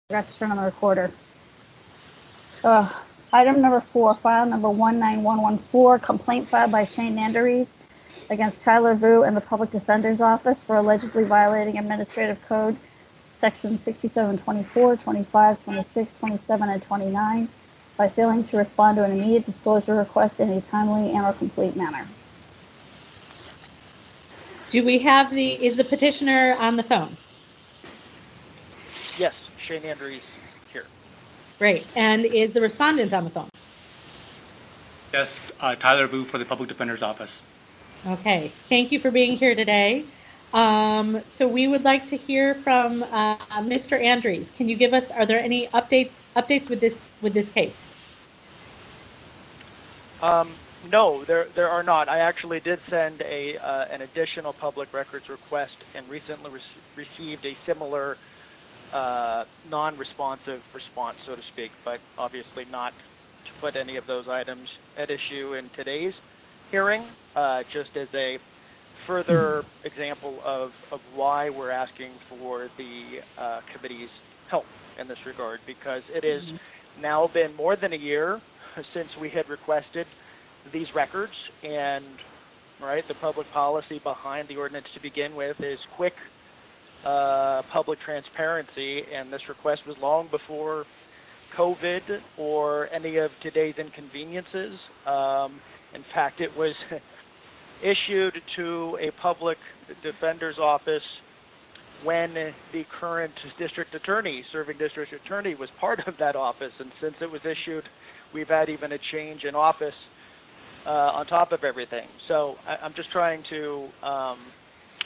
forgot to turn on the recorder. Item number 4, file number 19114, complaint filed by Shane Nanderies against Tyler Vu and the Public Defender's Office for allegedly violating Administrative Code Section 6724, 25, 26, 27, and 29 by failing to respond to an immediate disclosure request in a timely and/or complete manner. Do we have is the petitioner on the phone? Yes, Shane Nanderies here. Great. And is the respondent on the phone? Yes, Tyler Vu for the Public Defender's Office. Okay. Thank you for being here today. So we would like to hear from Mr. Andrews. Can you give us? Are there any updates with this case? No, there are not. I actually did send an additional public records request and recently received a similar non-responsive response, so to speak, but obviously not to put any of those items at issue in today's hearing, just as a further example of why we're asking for the committee's help in this regard, because it has now been more than a year since we had requested these records, and the public policy behind the ordinance to begin with is quick public transparency, and this request was long before COVID or any of today's inconveniences. In fact, it was issued to a public defender's office when the current serving district attorney was part of that office, and since it was issued, we've had even a change in office on top of everything. So I'm just trying to, or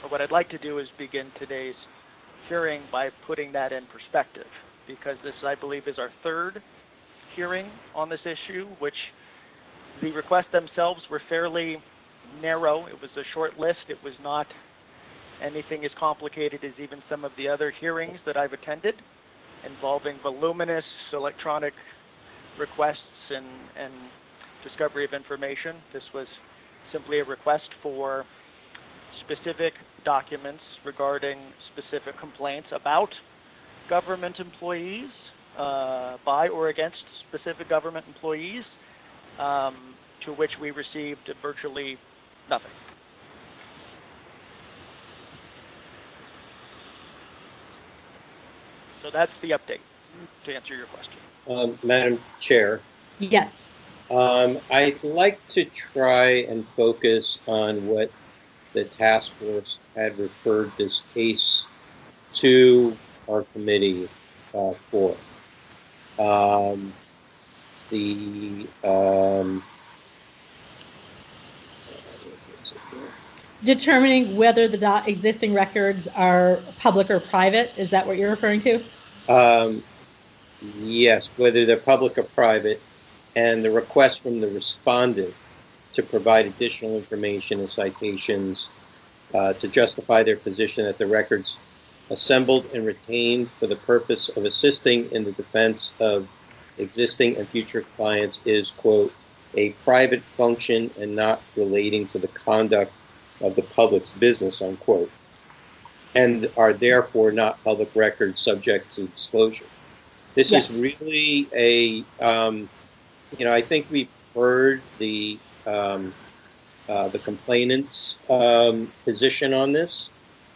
what I'd like to do is begin today's hearing by putting that in perspective, because this, I believe, is our third hearing on this issue, which the requests themselves were fairly narrow. It was a short list. It was not anything as complicated as even some of the other hearings that I've attended involving voluminous electronic requests and discovery of information. This was simply a request for specific documents regarding specific complaints about government employees, by or against specific government employees, to which we received virtually nothing. So that's the update, to answer your question. Madam Chair. Yes. I'd like to try and focus on what the task force had referred this case to our committee for. Determining whether the existing records are public or private, is that what you're referring to? Yes, whether they're public or private, and the request from the respondent to provide additional information and citations to justify their position that the records assembled and retained for the purpose of assisting in the defense of existing and future clients is, quote, a private function and not relating to the conduct of the public's business, unquote, and are therefore not public records subject to disclosure. This is really a, I think we've heard the complainant's position on this.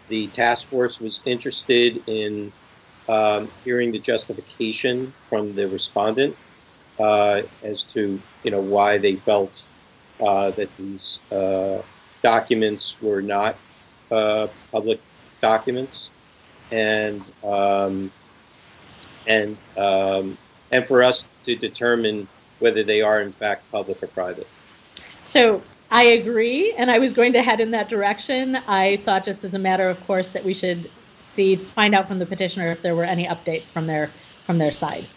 The task force was interested in hearing the justification from the respondent as to, why they felt that these documents were not public documents, and for us to determine whether they are in fact public or private. So I agree, and I was going to head in that direction. I thought, just as a matter of course, that we should find out from the petitioner if there were any updates from their side.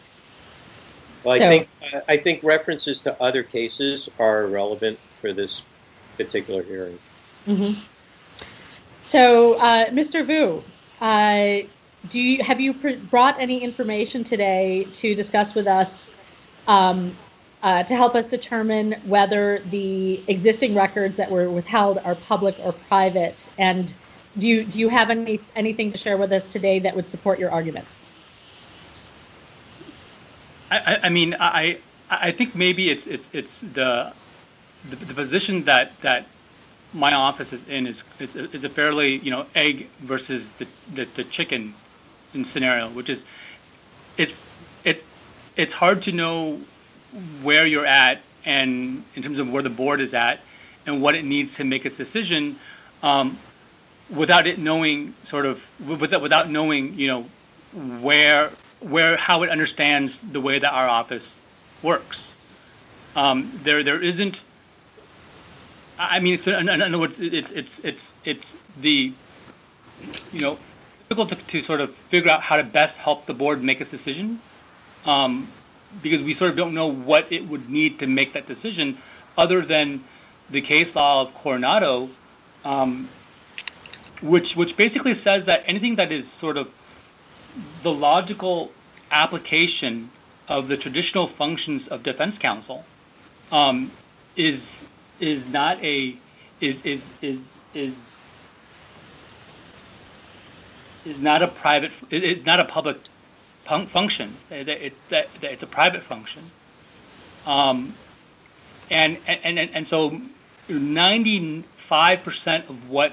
Well, I think references to other cases are relevant for this particular hearing. Mm-hmm. So, Mr. Vu, have you brought any information today to discuss with us to help us determine whether the existing records that were withheld are public or private? And do you have anything to share with us today that would support your argument? I mean, I think maybe it's the position that my office is in is a fairly, egg versus the chicken in scenario, which is it's it's it's hard to know where you're at and in terms of where the board is at and what it needs to make its decision, without it knowing without knowing, where how it understands the way that our office works. There isn't. I mean, in other words, it's the, difficult to sort of figure out how to best help the board make its decision, because we sort of don't know what it would need to make that decision, other than the case law of Coronado, which basically says that anything that is sort of the logical application of the traditional functions of defense counsel, is not a public function. It's a private function, and so 95% of what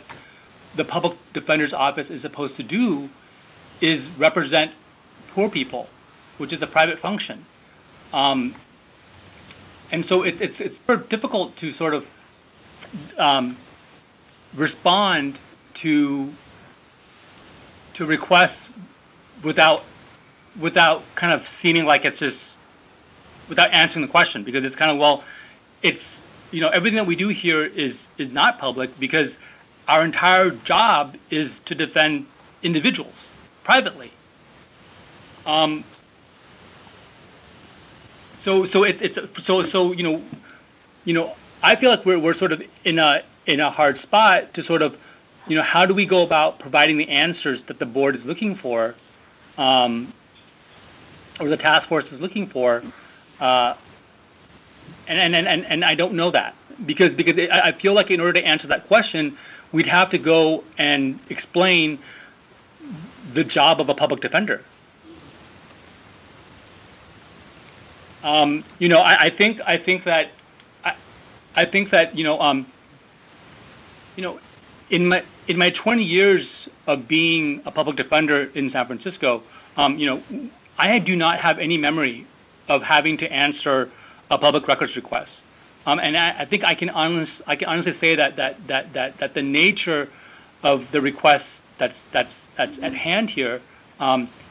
the public defender's office is supposed to do is represent poor people, which is a private function. And so it's sort of difficult to sort of respond to requests without kind of seeming like it's just without answering the question, because it's kind of, well, it's, everything that we do here is not public because our entire job is to defend individuals privately. So I feel like we're sort of in a hard spot to sort of, how do we go about providing the answers that the board is looking for, or the task force is looking for, and I don't know that because I feel like in order to answer that question, we'd have to go and explain the job of a public defender. I think that in my 20 years of being a public defender in San Francisco, I do not have any memory of having to answer a public records request. And I think I can honestly say that the nature of the request that's at hand here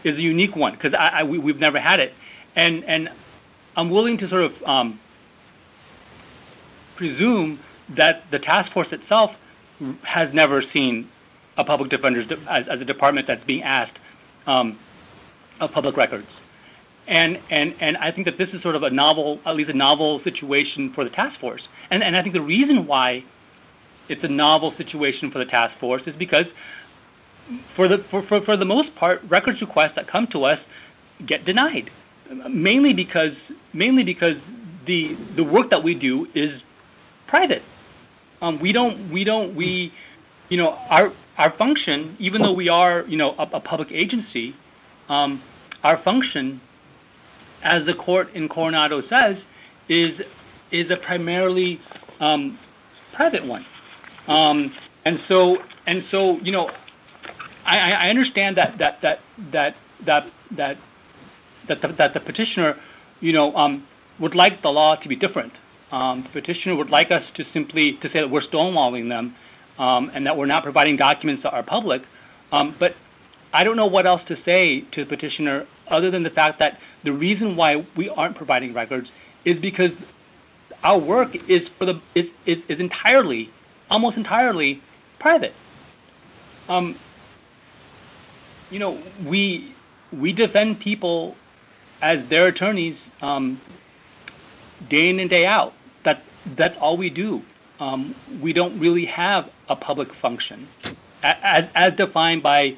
is a unique one, because we've never had it, and I'm willing to sort of presume that the task force itself has never seen a public defender as a department that's being asked of public records, and I think that this is sort of at least a novel situation for the task force, and I think the reason why it's a novel situation for the task force is because for the most part, records requests that come to us get denied. Mainly because the work that we do is private. Our function, even though we are a public agency, our function, as the court in Coronado says, is a primarily private one. And so I understand that the petitioner, would like the law to be different. The petitioner would like us to say that we're stonewalling them, and that we're not providing documents that are public. But I don't know what else to say to the petitioner other than the fact that the reason why we aren't providing records is because our work is entirely, almost entirely, private. We defend people as their attorneys, day in and day out. That's all we do. We don't really have a public function, as defined by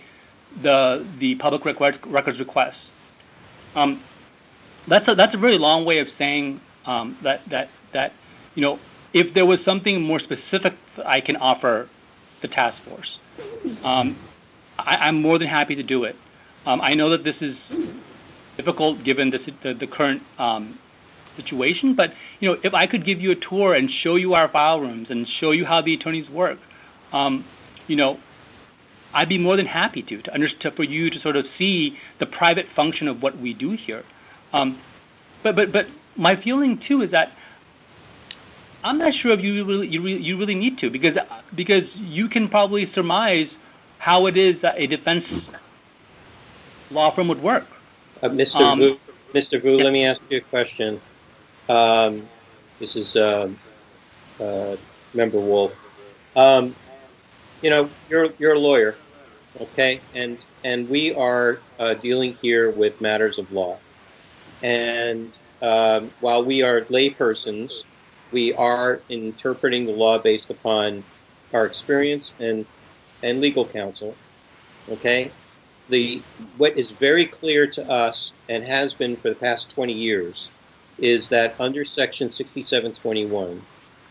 the public records request. That's a very long way of saying that if there was something more specific I can offer the task force, I'm more than happy to do it. I know that this is difficult given the current situation. But if I could give you a tour and show you our file rooms and show you how the attorneys work, I'd be more than happy for you to sort of see the private function of what we do here. But my feeling too is that I'm not sure if you really need to, because you can probably surmise how it is that a defense law firm would work. Mr. Vu, yeah. Let me ask you a question. This is Member Wolf. You're a lawyer, okay, and we are dealing here with matters of law. And while we are laypersons, we are interpreting the law based upon our experience and legal counsel. Okay, what is very clear to us and has been for the past 20 years is that under Section 6721,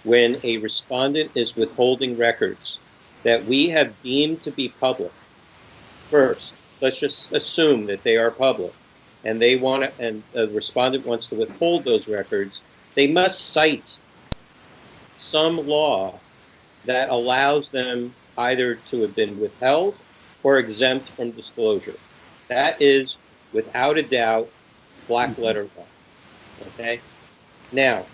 when a respondent is withholding records that we have deemed to be public, first, let's just assume that they are public, and and the respondent wants to withhold those records, they must cite some law that allows them either to have been withheld or exempt from disclosure. That is, without a doubt, black letter law. Okay? Now,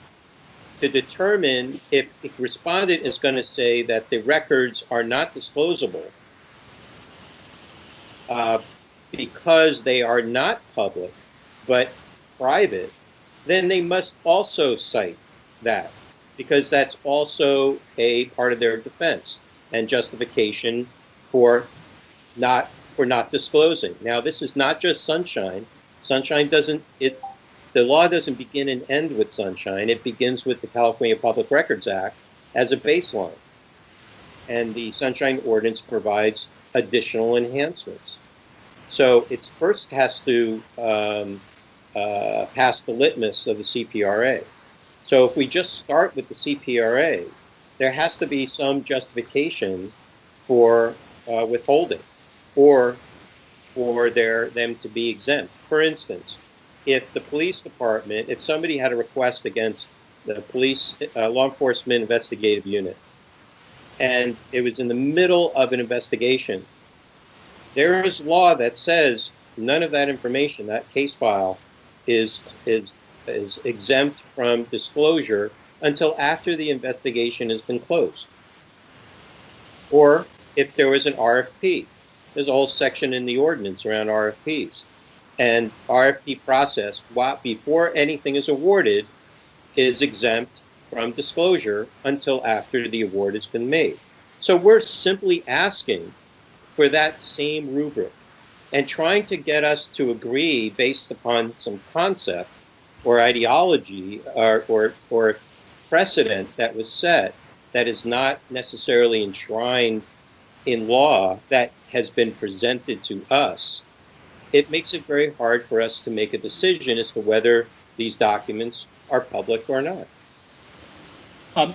to determine if the respondent is going to say that the records are not disclosable because they are not public but private, then they must also cite that, because that's also a part of their defense and justification for not disclosing. Now, this is not just Sunshine. The law doesn't begin and end with Sunshine. It begins with the California Public Records Act as a baseline. And the Sunshine Ordinance provides additional enhancements. So it first has to pass the litmus of the CPRA. So if we just start with the CPRA, there has to be some justification for withholding or for them to be exempt. For instance, if the police department, if somebody had a request against the police law enforcement investigative unit, and it was in the middle of an investigation, there is law that says none of that information, that case file, is exempt from disclosure until after the investigation has been closed. Or if there was an RFP, there's a whole section in the ordinance around RFPs. And RFP process, before anything is awarded, is exempt from disclosure until after the award has been made. So we're simply asking for that same rubric and trying to get us to agree based upon some concept or ideology or precedent that was set that is not necessarily enshrined in law that has been presented to us. It makes it very hard for us to make a decision as to whether these documents are public or not.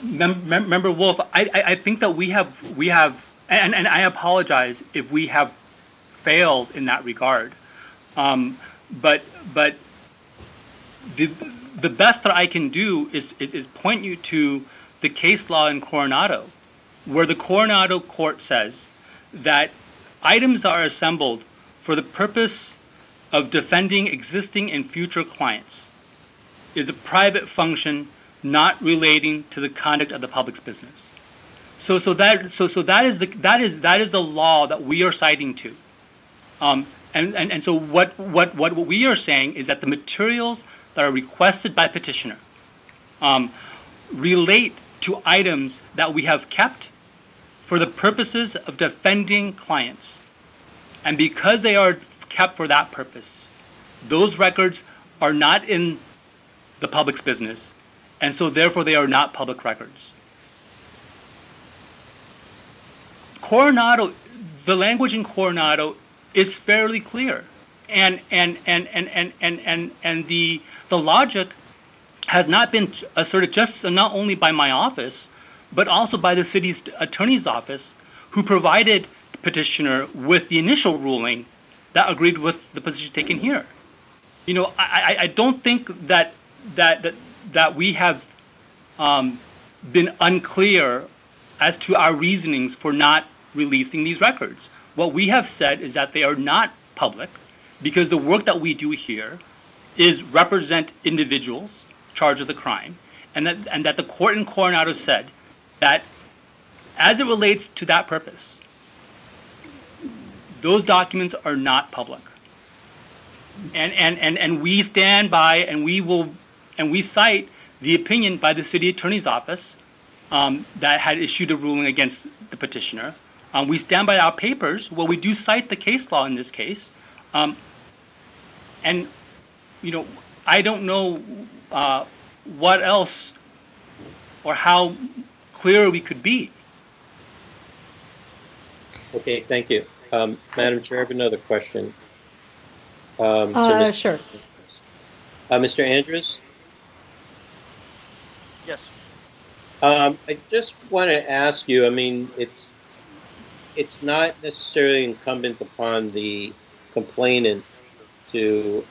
Member Wolf, I think that we have, and I apologize if we have failed in that regard. But the best that I can do is point you to the case law in Coronado, where the Coronado court says that items are assembled for the purpose of defending existing and future clients is a private function not relating to the conduct of the public's business. So that is the law that we are citing to. And so what we are saying is that the materials that are requested by petitioner relate to items that we have kept for the purposes of defending clients. And because they are kept for that purpose, those records are not in the public's business, and so therefore they are not public records. Coronado, the language in Coronado is fairly clear, and the logic has not been asserted just not only by my office, but also by the city's attorney's office, who provided petitioner with the initial ruling that agreed with the position taken here. I don't think that we have been unclear as to our reasonings for not releasing these records. What we have said is that they are not public because the work that we do here is represent individuals charged with a crime, and that the court in Coronado said that as it relates to that purpose, those documents are not public. And we stand by and we cite the opinion by the city attorney's office that had issued a ruling against the petitioner. We stand by our papers. Well, we do cite the case law in this case. And I don't know what else or how clear we could be. Okay, thank you. Madam Chair, I have another question. Sure. Mr. Andrews? Yes. I just want to ask you, I mean, it's not necessarily incumbent upon the complainant to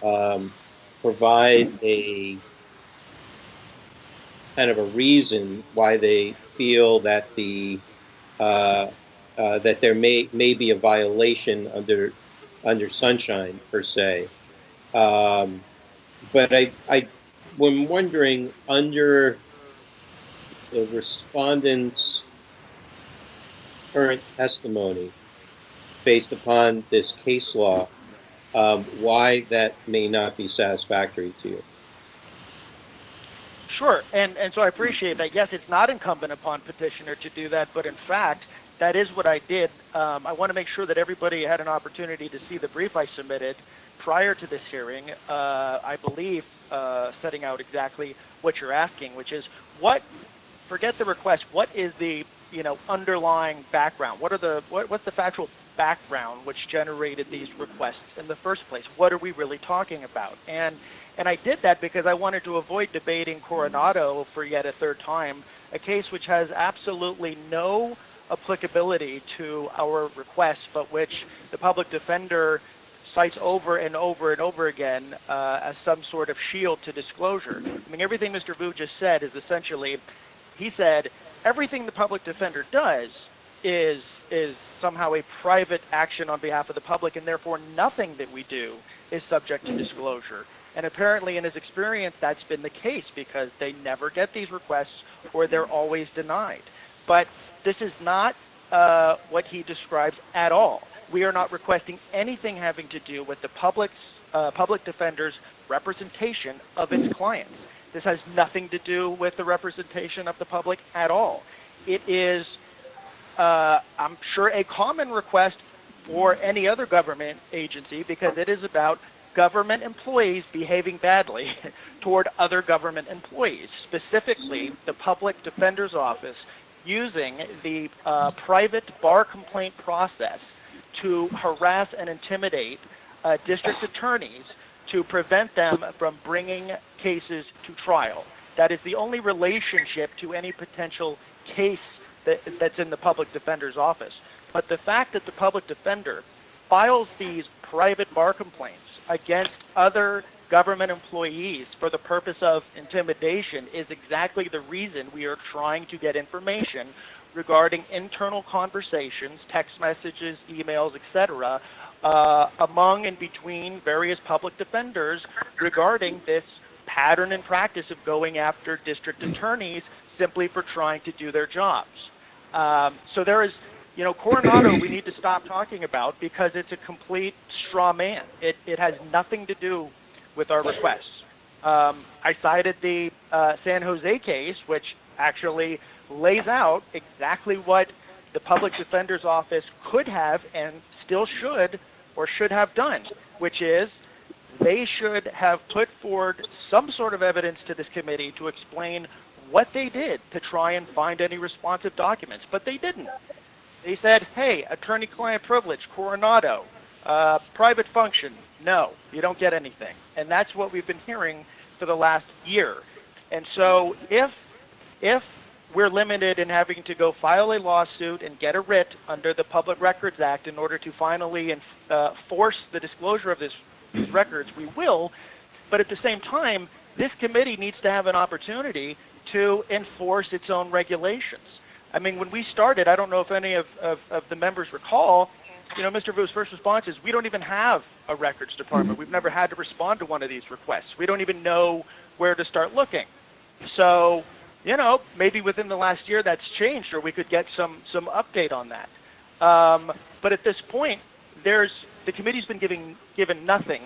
provide a kind of a reason why they feel that that there may be a violation under Sunshine per se, but I'm wondering, under the respondent's current testimony, based upon this case law, why that may not be satisfactory to you. Sure, and so I appreciate that. Yes, it's not incumbent upon petitioner to do that, but in fact, that is what I did. I want to make sure that everybody had an opportunity to see the brief I submitted prior to this hearing, I believe setting out exactly what you're asking, which is forget the request, what is the underlying background? What's the factual background which generated these requests in the first place? What are we really talking about? And I did that because I wanted to avoid debating Coronado for yet a third time, a case which has absolutely no applicability to our requests, but which the public defender cites over and over and over again as some sort of shield to disclosure. I mean, everything Mr. Vu just said is essentially, he said, everything the public defender does is somehow a private action on behalf of the public, and therefore nothing that we do is subject to disclosure. And apparently in his experience, that's been the case because they never get these requests or they're always denied. But this is not what he describes at all. We are not requesting anything having to do with the public defender's representation of its clients. This has nothing to do with the representation of the public at all. It is, I'm sure, a common request for any other government agency because it is about government employees behaving badly toward other government employees, specifically the public defender's office using the private bar complaint process to harass and intimidate district attorneys to prevent them from bringing cases to trial. That is the only relationship to any potential case that's in the public defender's office. But the fact that the public defender files these private bar complaints against other government employees for the purpose of intimidation is exactly the reason we are trying to get information regarding internal conversations, text messages, emails, etc., among and between various public defenders regarding this pattern and practice of going after district attorneys simply for trying to do their jobs. So there is, Coronado we need to stop talking about because it's a complete straw man. It has nothing to do with our requests. I cited the San Jose case, which actually lays out exactly what the public defender's office could have and still should or should have done, which is they should have put forward some sort of evidence to this committee to explain what they did to try and find any responsive documents, but they didn't. They said, hey, attorney-client privilege, Coronado, private function, no, you don't get anything. And that's what we've been hearing for the last year. And so if we're limited in having to go file a lawsuit and get a writ under the Public Records Act in order to finally force the disclosure of these records, we will, But at the same time, this committee needs to have an opportunity to enforce its own regulations. I mean, when we started, I don't know if any of the members recall, Mr. Vu's first response is, we don't even have a records department. We've never had to respond to one of these requests. We don't even know where to start looking. So, maybe within the last year that's changed, or we could get some update on that. But at this point, the committee's been given nothing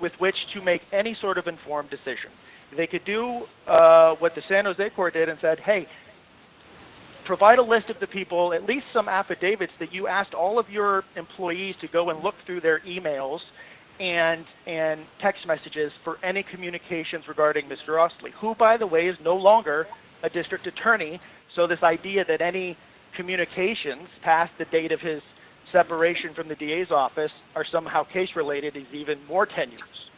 with which to make any sort of informed decision. They could do what the San Jose court did and said, hey, provide a list of the people, at least some affidavits that you asked all of your employees to go and look through their emails and text messages for any communications regarding Mr. Ostley, who, by the way, is no longer a district attorney. So this idea that any communications past the date of his separation from the DA's office are somehow case-related is even more tenuous.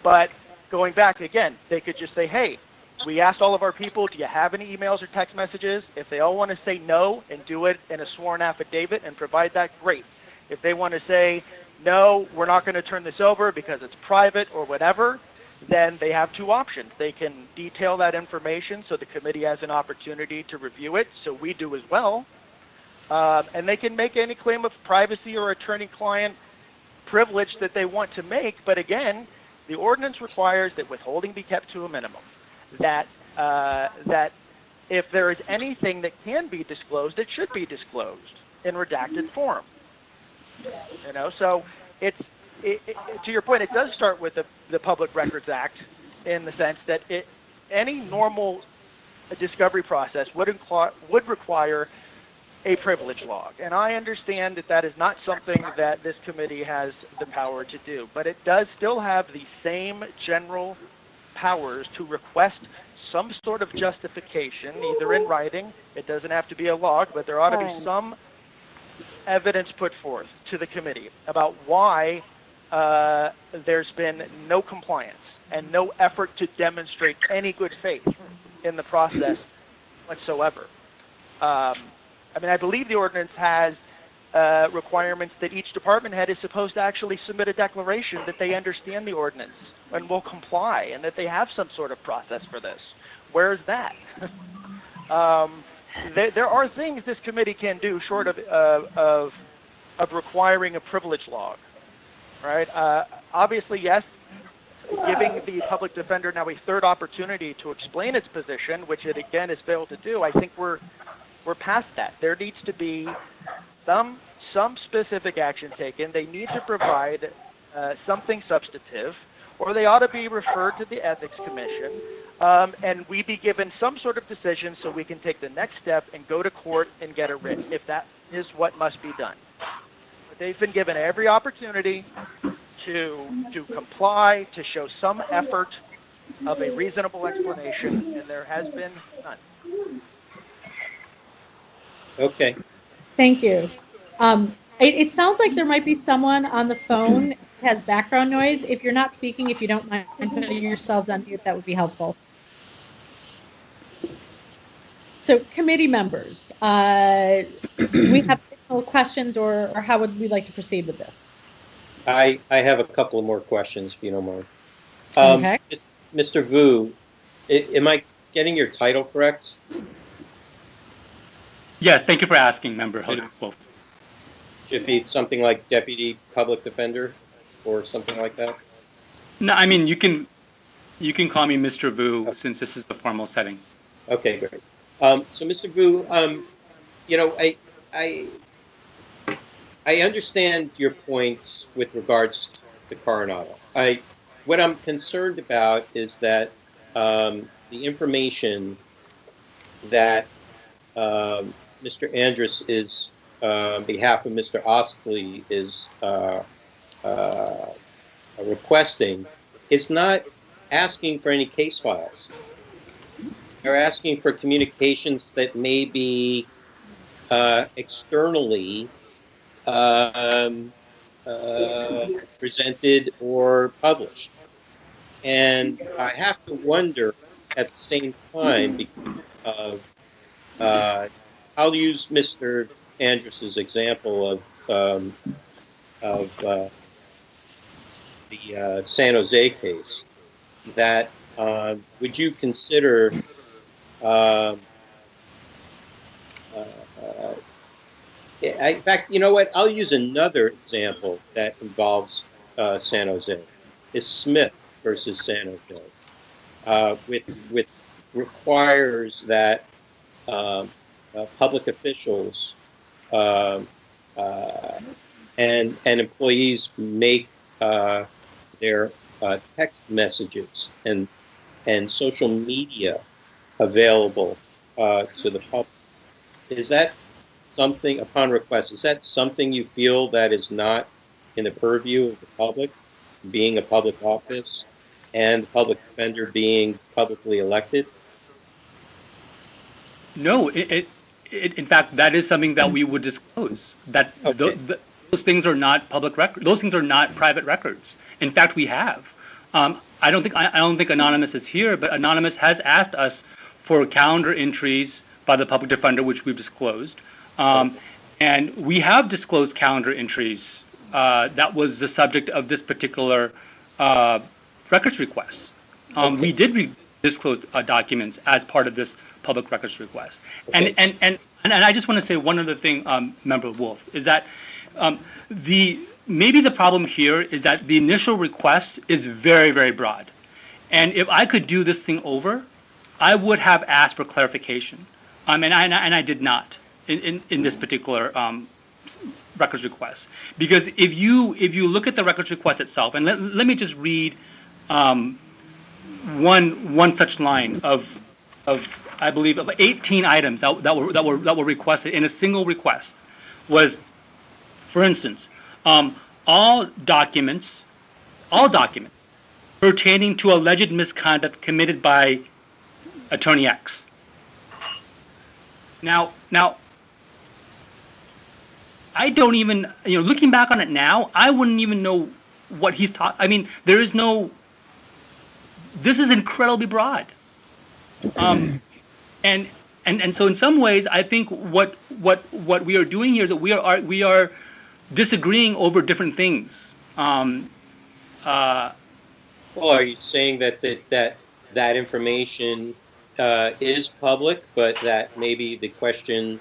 But going back again, they could just say, hey, we asked all of our people, do you have any emails or text messages? If they all want to say no and do it in a sworn affidavit and provide that, great. If they want to say, no, we're not going to turn this over because it's private or whatever, then they have two options. They can detail that information so the committee has an opportunity to review it, so we do as well. And they can make any claim of privacy or attorney-client privilege that they want to make. But again, the ordinance requires that withholding be kept to a minimum. That if there is anything that can be disclosed, it should be disclosed in redacted form. So to your point, it does start with the Public Records Act in the sense that any normal discovery process would require a privilege log. And I understand that is not something that this committee has the power to do, but it does still have the same general powers to request some sort of justification, either in writing, it doesn't have to be a log, but there ought to be some evidence put forth to the committee about why there's been no compliance and no effort to demonstrate any good faith in the process whatsoever. I believe the ordinance has requirements that each department head is supposed to actually submit a declaration that they understand the ordinance and will comply, and that they have some sort of process for this. Where is that? There are things this committee can do short of requiring a privilege log, right? Obviously, yes, giving the public defender now a third opportunity to explain its position, which it again has failed to do. I think we're past that. There needs to be some specific action taken. They need to provide something substantive, or they ought to be referred to the Ethics Commission, and we be given some sort of decision so we can take the next step and go to court and get a writ, if that is what must be done. But they've been given every opportunity to comply, to show some effort of a reasonable explanation, and there has been none. Okay. Thank you. It sounds like there might be someone on the phone that has background noise. If you're not speaking, if you don't mind putting yourselves on mute, that would be helpful. So, committee members, we have additional questions, or how would we like to proceed with this? I have a couple of more questions, if you don't mind. Okay. Mr. Vu, am I getting your title correct? Yes, thank you for asking, Member Wolf. Should it be something like Deputy Public Defender or something like that? No, I mean, you can call me Mr. Vu, since this is the formal setting. Okay, great. So, Mr. Vu, I understand your points with regards to Coronado. What I'm concerned about is that the information that Mr. Andrus is, on behalf of Mr. Ostley, is requesting is not asking for any case files. They're asking for communications that may be externally presented or published. And I have to wonder at the same time, because of I'll use Mr. Andrus's example of the San Jose case. that would you consider in fact, you know what? I'll use another example that involves San Jose. Is Smith versus San Jose, with requires that public officials and employees make their text messages and social media available to the public. Is that something, upon request, is that something you feel that is not in the purview of the public, being a public office and the public defender being publicly elected? No, in fact, that is something that we would disclose. That Okay. those things are not public records. Those things are not private records. In fact, we have. I don't think Anonymous is here, but Anonymous has asked us for calendar entries by the public defender, which we've disclosed. And we have disclosed calendar entries. That was the subject of this particular records request. Okay. We did disclose documents as part of this public records request. Okay. And I just want to say one other thing, Member Wolf, is that maybe the problem here is that the initial request is very, very broad. And if I could do this thing over, I would have asked for clarification. And I did not in this particular records request. Because if you look at the records request itself, and let me just read one such line of I believe of 18 items that were requested in a single request, was, for instance, all documents pertaining to alleged misconduct committed by Attorney X. Now, I don't even, looking back on it now, I wouldn't even know what he's talking. I mean, this is incredibly broad. And so in some ways, I think what we are doing here is that we are disagreeing over different things. Well, are you saying that information is public, but that maybe the question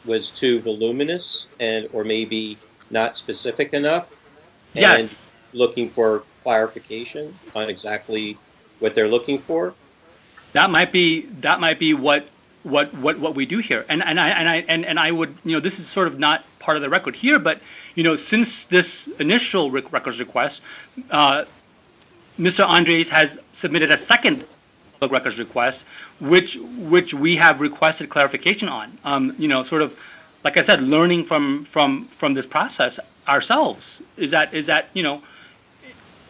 was too voluminous or maybe not specific enough? Yes. And looking for clarification on exactly what they're looking for? That might be what we do here, and I would, this is sort of not part of the record here, but since this initial records request, Mr. Andres has submitted a second records request, which we have requested clarification on. Sort of, like I said, learning from this process ourselves is that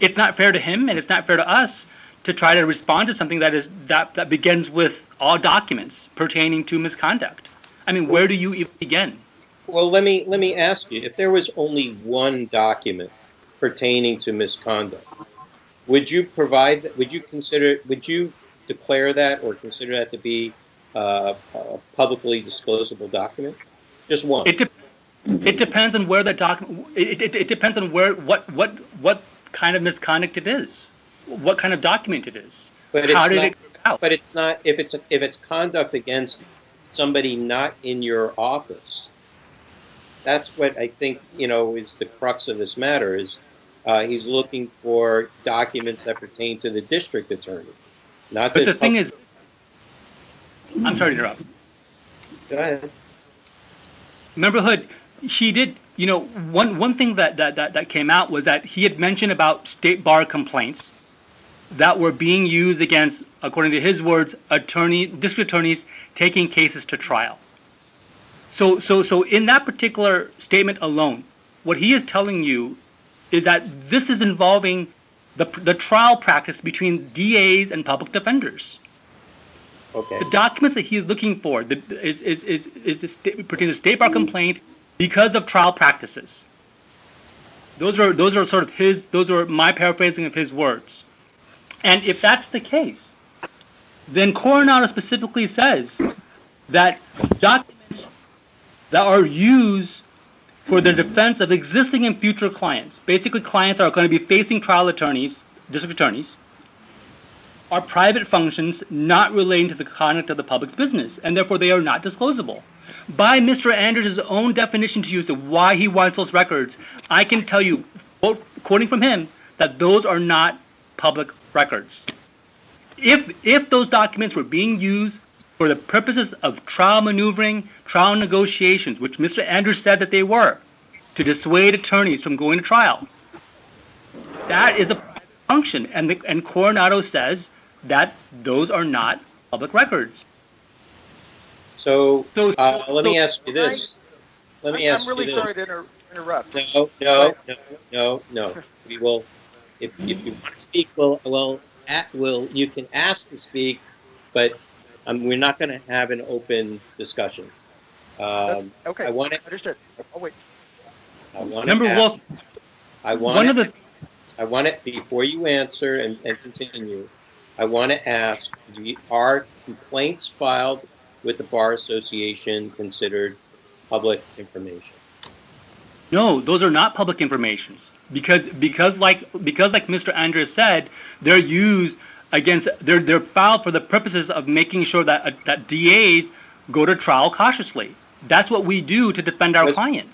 it's not fair to him and it's not fair to us to try to respond to something that begins with all documents pertaining to misconduct. I mean, where do you even begin? Well, let me ask you, if there was only one document pertaining to misconduct, would you declare that or consider that to be a publicly disclosable document? Just one. It depends on where the document. It depends on what kind of misconduct it is, what kind of document it is. But how did it come out? But it's not if it's conduct against somebody not in your office. That's what I think is the crux of this matter. Is he's looking for documents that pertain to the district attorney, not. But the thing is, I'm sorry to interrupt. Go ahead. Member Hood, he did. One thing that came out was that he had mentioned about state bar complaints that were being used against, according to his words, district attorneys taking cases to trial. So in that particular statement alone, what he is telling you is that this is involving the trial practice between DAs and public defenders. Okay. The documents that he is looking for pertain to state bar complaint because of trial practices. Those are sort of his. Those are my paraphrasing of his words. And if that's the case, then Coronado specifically says that documents that are used for the defense of existing and future clients, basically clients that are going to be facing trial attorneys, district attorneys, are private functions not relating to the conduct of the public's business, and therefore they are not disclosable. By Mr. Andrews' own definition to use of why he wants those records, I can tell you, quoting from him, that those are not public records. If those documents were being used for the purposes of trial maneuvering, trial negotiations, which Mr. Andrews said that they were, to dissuade attorneys from going to trial, that is a private function, and Coronado says that those are not public records. So let me ask you this. I'm really sorry to interrupt. No. We will, if you want to speak, you can ask to speak, but we're not going to have an open discussion. Okay. Understood. Oh wait. I want it before you answer and continue. I want to ask: are complaints filed with the Bar Association considered public information? No, those are not public information because like Mr. Andrews said, they're used against they're filed for the purposes of making sure that DAs go to trial cautiously. That's what we do to defend our client.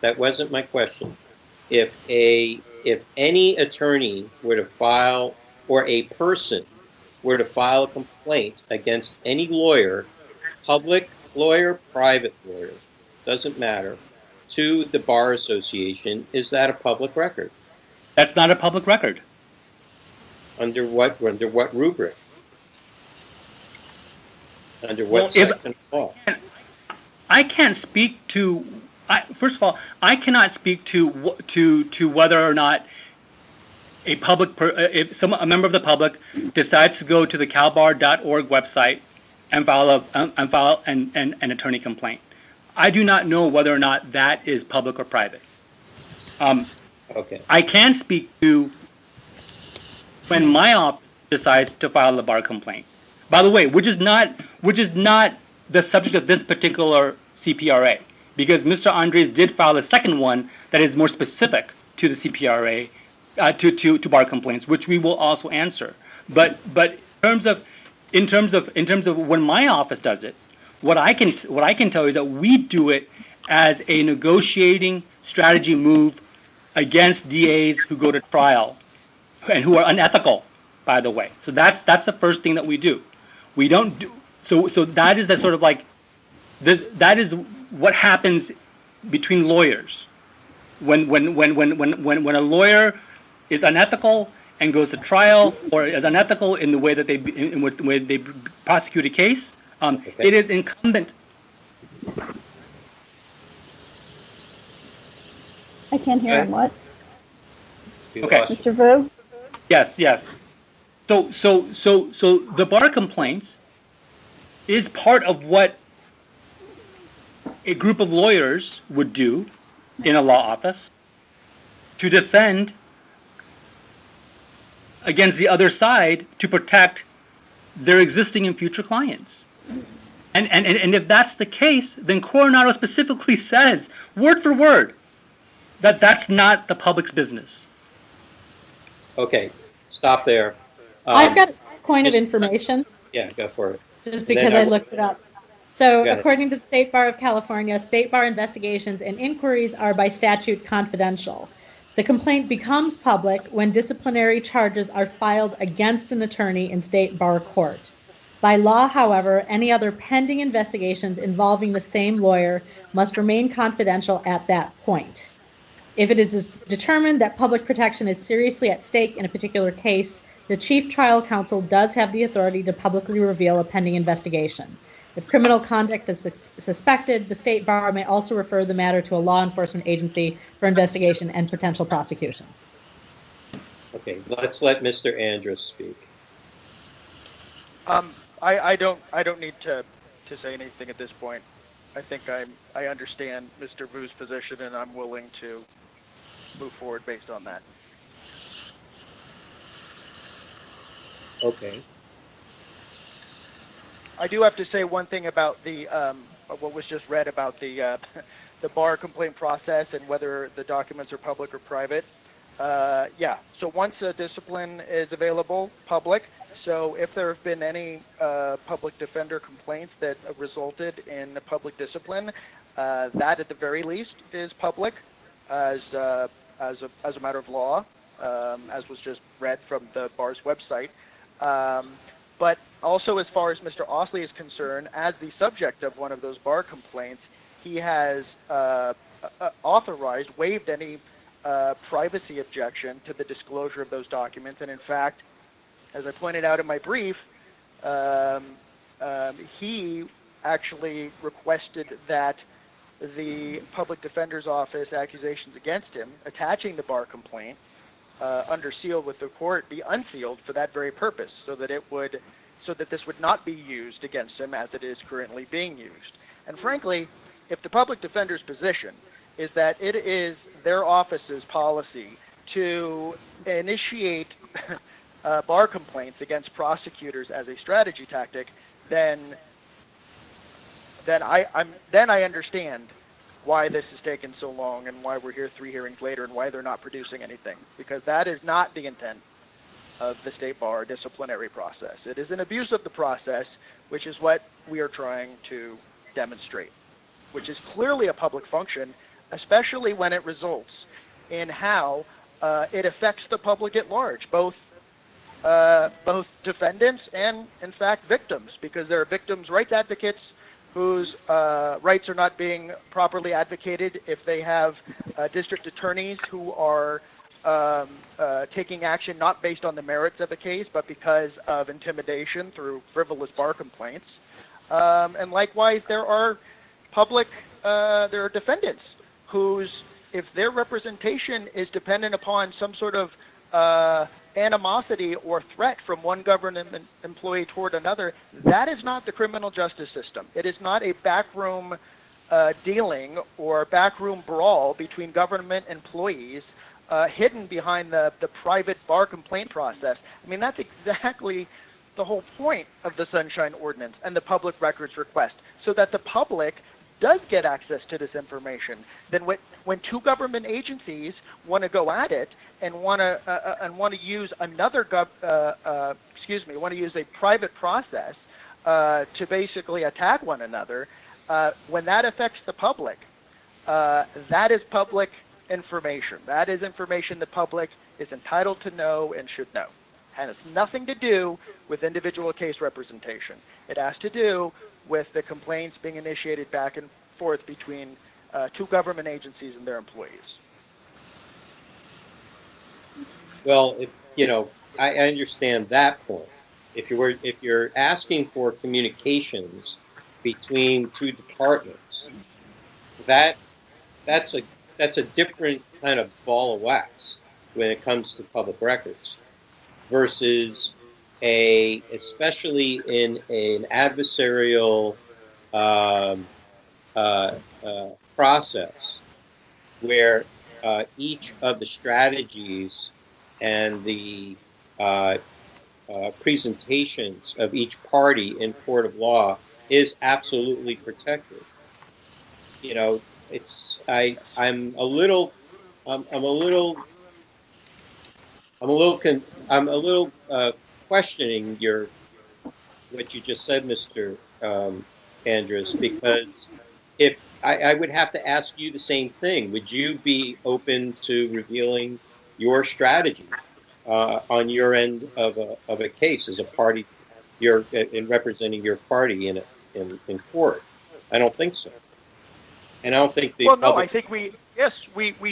That wasn't my question. If any attorney were to file, or a person were to file a complaint against any lawyer, public lawyer, private lawyer, doesn't matter, to the Bar Association, is that a public record? That's not a public record. Under what rubric? Under what section of law? I can't speak to. First of all, I cannot speak to whether or not a a member of the public decides to go to the calbar.org website and file an attorney complaint. I do not know whether or not that is public or private. Okay. I can speak to when my office decides to file a bar complaint. By the way, which is not the subject of this particular CPRA, because Mr. Andres did file a second one that is more specific to the CPRA, to bar complaints, which we will also answer. But in terms of when my office does it, what I can tell you is that we do it as a negotiating strategy move against DAs who go to trial and who are unethical, by the way. So that's the first thing that we do. We don't do so that is the sort of like this, that is what happens between lawyers. When a lawyer is unethical and goes to trial, or is unethical in the way that they prosecute a case, Okay. It is incumbent. I can't hear him. What? Okay. Mr. Vu? Yes. So the bar complaints is part of what a group of lawyers would do in a law office to defend against the other side, to protect their existing and future clients. And if that's the case, then Coronado specifically says, word for word, that that's not the public's business. Okay, stop there. I've got a point of information. Yeah, go for it. Just because I looked it up. So according to the State Bar of California, State Bar investigations and inquiries are by statute confidential. The complaint becomes public when disciplinary charges are filed against an attorney in State Bar court. By law, however, any other pending investigations involving the same lawyer must remain confidential at that point. If it is determined that public protection is seriously at stake in a particular case, the Chief Trial Counsel does have the authority to publicly reveal a pending investigation. If criminal conduct is suspected, the State Bar may also refer the matter to a law enforcement agency for investigation and potential prosecution. Okay, let's let Mr. Andrus speak. I don't need to say anything at this point. I think I understand Mr. Vu's position, and I'm willing to move forward based on that. Okay. I do have to say one thing about the what was just read about the bar complaint process and whether the documents are public or private. Yeah, so once a discipline is available, public, so if there have been any public defender complaints that resulted in a public discipline, that at the very least is public as a matter of law, as was just read from the bar's website. But also, as far as Mr. Osley is concerned, as the subject of one of those bar complaints, he has waived any privacy objection to the disclosure of those documents. And in fact, as I pointed out in my brief, he actually requested that the public defender's office accusations against him, attaching the bar complaint under seal with the court, be unsealed for that very purpose, so that this would not be used against him as it is currently being used. And frankly, if the public defender's position is that it is their office's policy to initiate bar complaints against prosecutors as a strategy tactic, then I understand why this has taken so long and why we're here 3 hearings later and why they're not producing anything, because that is not the intent of the state bar disciplinary process. It is an abuse of the process, which is what we are trying to demonstrate, which is clearly a public function, especially when it results in how it affects the public at large, both defendants and, in fact, victims, because there are victims' rights advocates whose rights are not being properly advocated if they have district attorneys who are taking action not based on the merits of a case, but because of intimidation through frivolous bar complaints. And likewise, there are defendants whose, if their representation is dependent upon some sort of animosity or threat from one government employee toward another, that is not the criminal justice system. It is not a backroom dealing or backroom brawl between government employees hidden behind the private bar complaint process. I mean, that's exactly the whole point of the Sunshine Ordinance and the public records request, so that the public does get access to this information. Then when 2 government agencies want to go at it and want to use want to use a private process to basically attack one another, when that affects the public, that is public information. That is information the public is entitled to know and should know. And it's nothing to do with individual case representation. It has to do with the complaints being initiated back and forth between 2 government agencies and their employees. Well, I understand that point. If you're asking for communications between 2 departments, that's a different kind of ball of wax when it comes to public records, versus especially in an adversarial process where each of the strategies and the presentations of each party in court of law is absolutely protected. I'm a little questioning what you just said, Mr. Andrus, because if I would have to ask you the same thing, would you be open to revealing your strategy on your end of a case as a party, you're in representing your party in court? I don't think so. And I don't think the I think we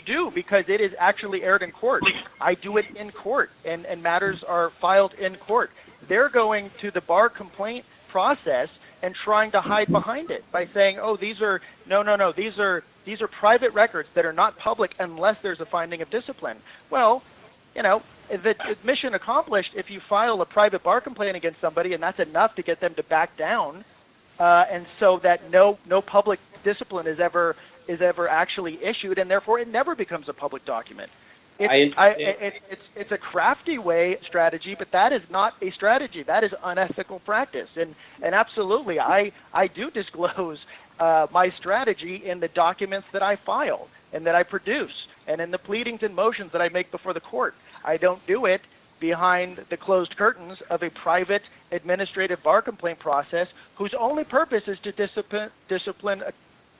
do, because it is actually aired in court. I do it in court, and matters are filed in court. They're going to the bar complaint process and trying to hide behind it by saying, "Oh, these are private records that are not public unless there's a finding of discipline." Well, the mission accomplished if you file a private bar complaint against somebody, and that's enough to get them to back down, and so that no public discipline is ever actually issued, and therefore it never becomes a public document. It's a crafty strategy, but that is not a strategy. That is unethical practice. And absolutely, I do disclose my strategy in the documents that I file and that I produce. and in the pleadings and motions that I make before the court. I don't do it behind the closed curtains of a private administrative bar complaint process whose only purpose is to discipline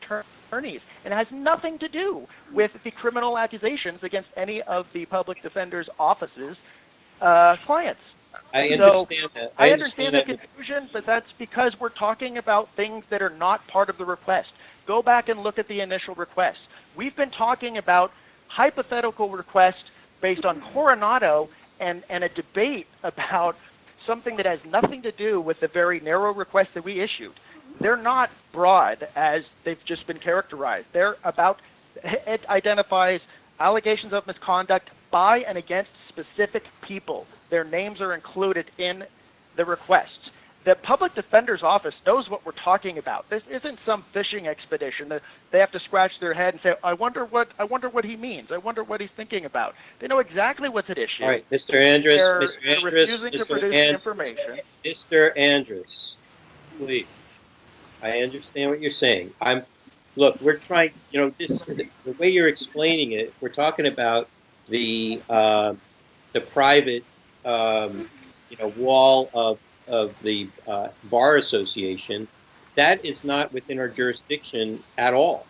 attorneys, and it has nothing to do with the criminal accusations against any of the public defender's office's clients. I understand that. I understand the confusion, but that's because we're talking about things that are not part of the request. Go back and look at the initial request. We've been talking about hypothetical requests based on Coronado and a debate about something that has nothing to do with the very narrow request that we issued. They're not broad as they've just been characterized. They're about, it identifies allegations of misconduct by and against specific people. Their names are included in the requests. The public defender's office knows what we're talking about. This isn't some fishing expedition. They have to scratch their head and say, I wonder what he means. I wonder what he's thinking about. They know exactly what's at issue. All right, Mr. Andrus, They're refusing to produce the information. Mr. Andrus, please. I understand what you're saying. Look, we're trying, the way you're explaining it, we're talking about the private, wall of the Bar Association. That is not within our jurisdiction at all.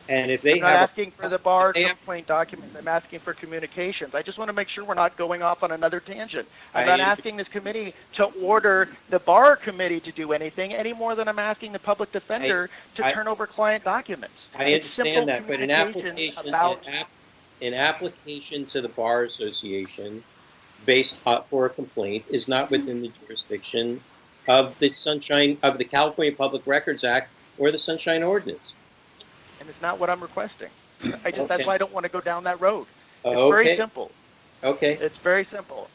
And if they I'm not asking for the bar complaint documents. I'm asking for communications. I just want to make sure we're not going off on another tangent. I'm not asking this committee to order the bar committee to do anything any more than I'm asking the public defender to turn over client documents. I understand that, but an application to the Bar Association based for a complaint is not within the jurisdiction of the California Public Records Act or the Sunshine Ordinance. And it's not what I'm requesting. That's why I don't want to go down that road. It's very simple. Okay. It's very simple.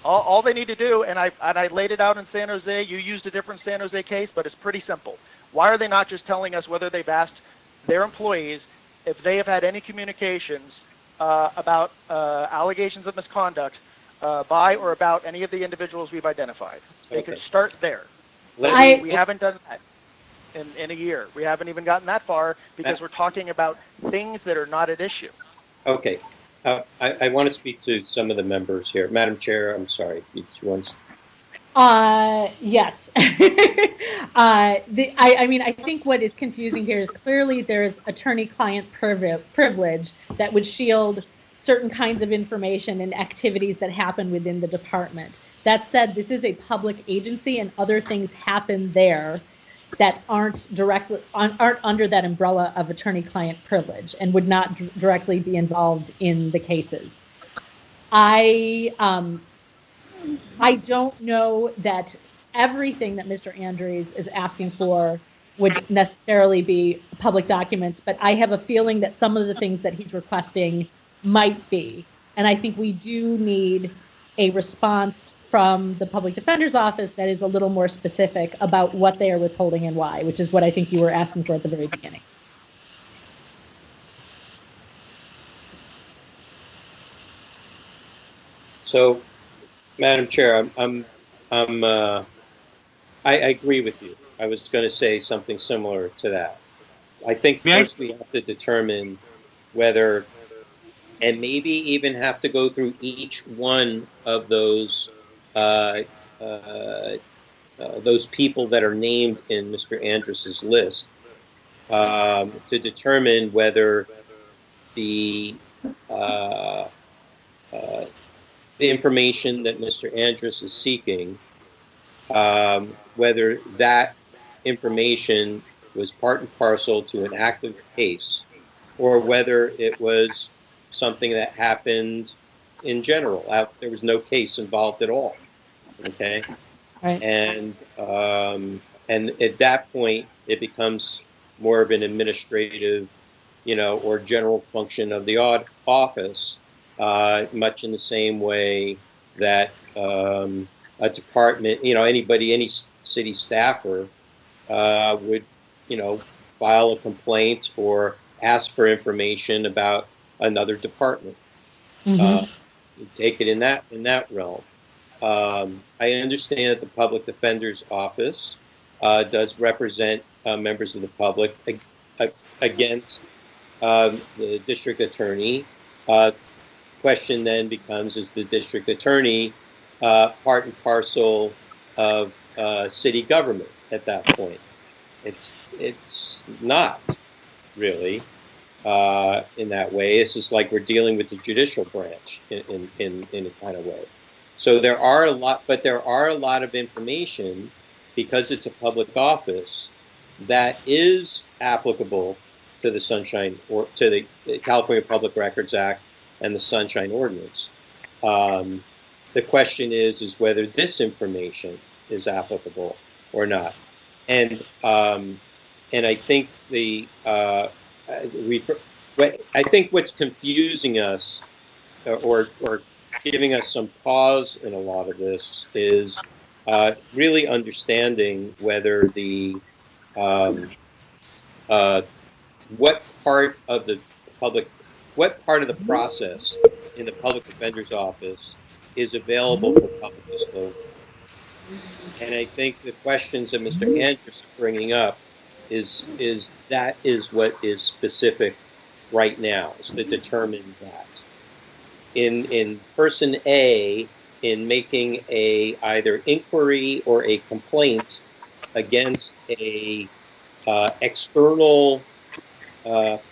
All they need to do, and I laid it out in San Jose. You used a different San Jose case, but it's pretty simple. Why are they not just telling us whether they've asked their employees if they have had any communications about allegations of misconduct by or about any of the individuals we've identified? They could start there. We haven't done that in a year. We haven't even gotten that far because we're talking about things that are not at issue. Okay. I want to speak to some of the members here. Madam Chair, I'm sorry. Yes. I think what is confusing here is clearly there's attorney-client privilege that would shield certain kinds of information and activities that happen within the department. That said, this is a public agency and other things happen there that aren't under that umbrella of attorney-client privilege and would not directly be involved in the cases. I don't know that everything that Mr. Andrews is asking for would necessarily be public documents, but I have a feeling that some of the things that he's requesting might be. And I think we do need a response from the public defender's office that is a little more specific about what they are withholding and why, which is what I think you were asking for at the very beginning. So, Madam Chair, I agree with you. I was going to say something similar to that. I think first we have to determine whether, and maybe even have to go through each one of those people that are named in Mr. Andrus's list to determine whether the information that Mr. Andrus is seeking, whether that information was part and parcel to an active case, or whether it was something that happened in general. There was no case involved at all. Okay, right. And at that point, it becomes more of an administrative, or general function of the office, much in the same way that a department, any city staffer would, file a complaint or ask for information about another department. Mm-hmm. Take it in that realm. I understand that the Public Defender's Office does represent members of the public against the district attorney. Question then becomes, is the district attorney part and parcel of city government at that point? It's not really in that way. It's just like we're dealing with the judicial branch in a kind of way. So there are a lot, but there are a lot of information, because it's a public office, that is applicable to the Sunshine, or to the California Public Records Act and the Sunshine Ordinance. The question is whether this information is applicable or not. And I think I think what's confusing us, or giving us some pause in a lot of this, is really understanding whether the what part of the process in the public defender's office is available for public disclosure. And I think the questions that Mr. Andrews is bringing up is what is specific right now, is to determine that. In person A, in making a either inquiry or a complaint against a external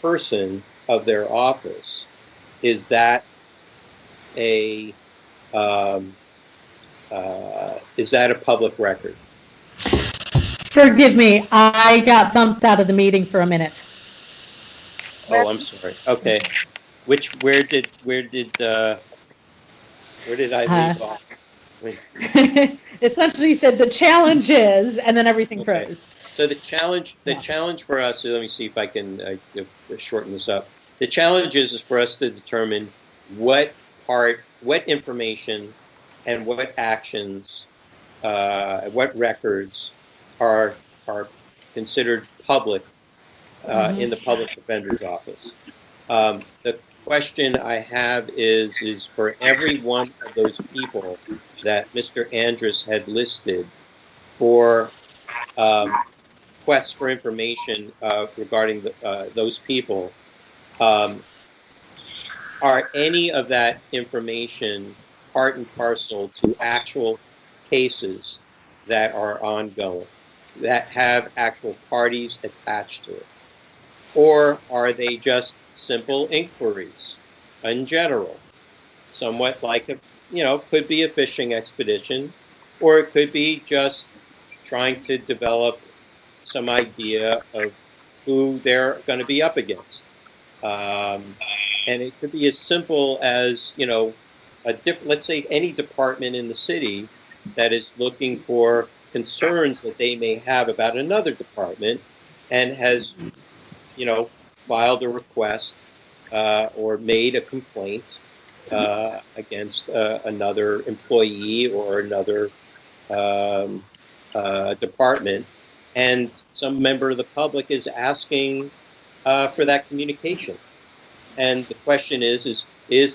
person of their office, is that a public record? Forgive me, I got bumped out of the meeting for a minute. Oh, I'm sorry. Okay. Where did I leave off? Essentially, you said the challenge is, and then everything Okay. froze. So the challenge for us, so let me see if I can shorten this up. The challenge is for us to determine what information and what actions, what records are considered public in the public defender's office. The question I have is for every one of those people that Mr. Andrus had listed for requests for information regarding those people, are any of that information part and parcel to actual cases that are ongoing, that have actual parties attached to it? Or are they just simple inquiries in general? Somewhat like could be a fishing expedition, or it could be just trying to develop some idea of who they're going to be up against. And it could be as simple as, let's say any department in the city that is looking for concerns that they may have about another department and has, filed a request or made a complaint against another employee or another department, and some member of the public is asking for that communication. And the question is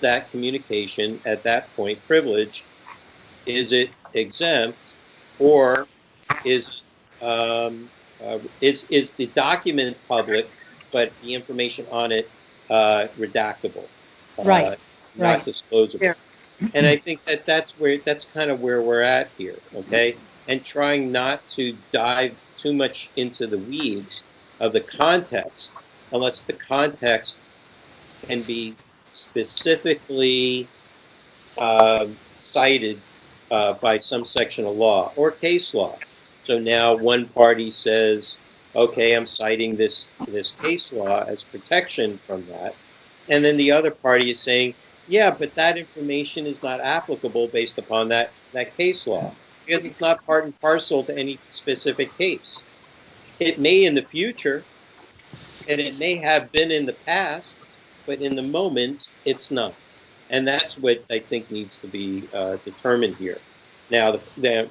that communication at that point privileged? Is it exempt, or is the document public, but the information on it redactable, Right. not disclosable? Yeah. And I think that's kind of where we're at here, okay? And trying not to dive too much into the weeds of the context, unless the context can be specifically cited by some section of law or case law. So now one party says, okay, I'm citing this case law as protection from that. And then the other party is saying, yeah, but that information is not applicable based upon that case law, because it's not part and parcel to any specific case. It may in the future, and it may have been in the past, but in the moment, it's not. And that's what I think needs to be determined here. Now,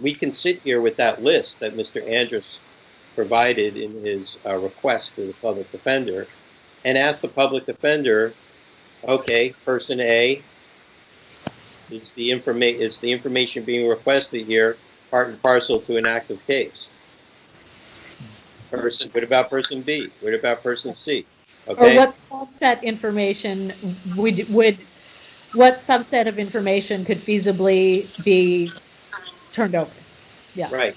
we can sit here with that list that Mr. Andrus provided in his request to the public defender and ask the public defender, okay, person A, is the information being requested here part and parcel to an active case? What about person B? What about person C? Okay? Or what subset information what subset of information could feasibly be turned over? Yeah. Right.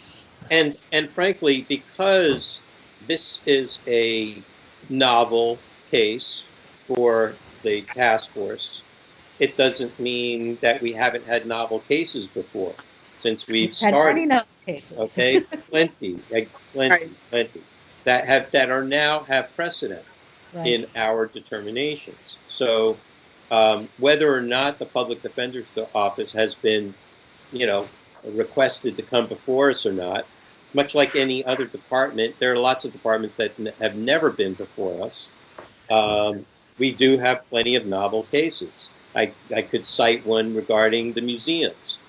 And frankly, because this is a novel case for the task force, it doesn't mean that we haven't had novel cases before since we've Had started. many novel cases. Okay, plenty, Right. that are now have precedent Right. in our determinations. So whether or not the public defender's office has been, requested to come before us or not, much like any other department, there are lots of departments that have never been before us. We do have plenty of novel cases. I could cite one regarding the museums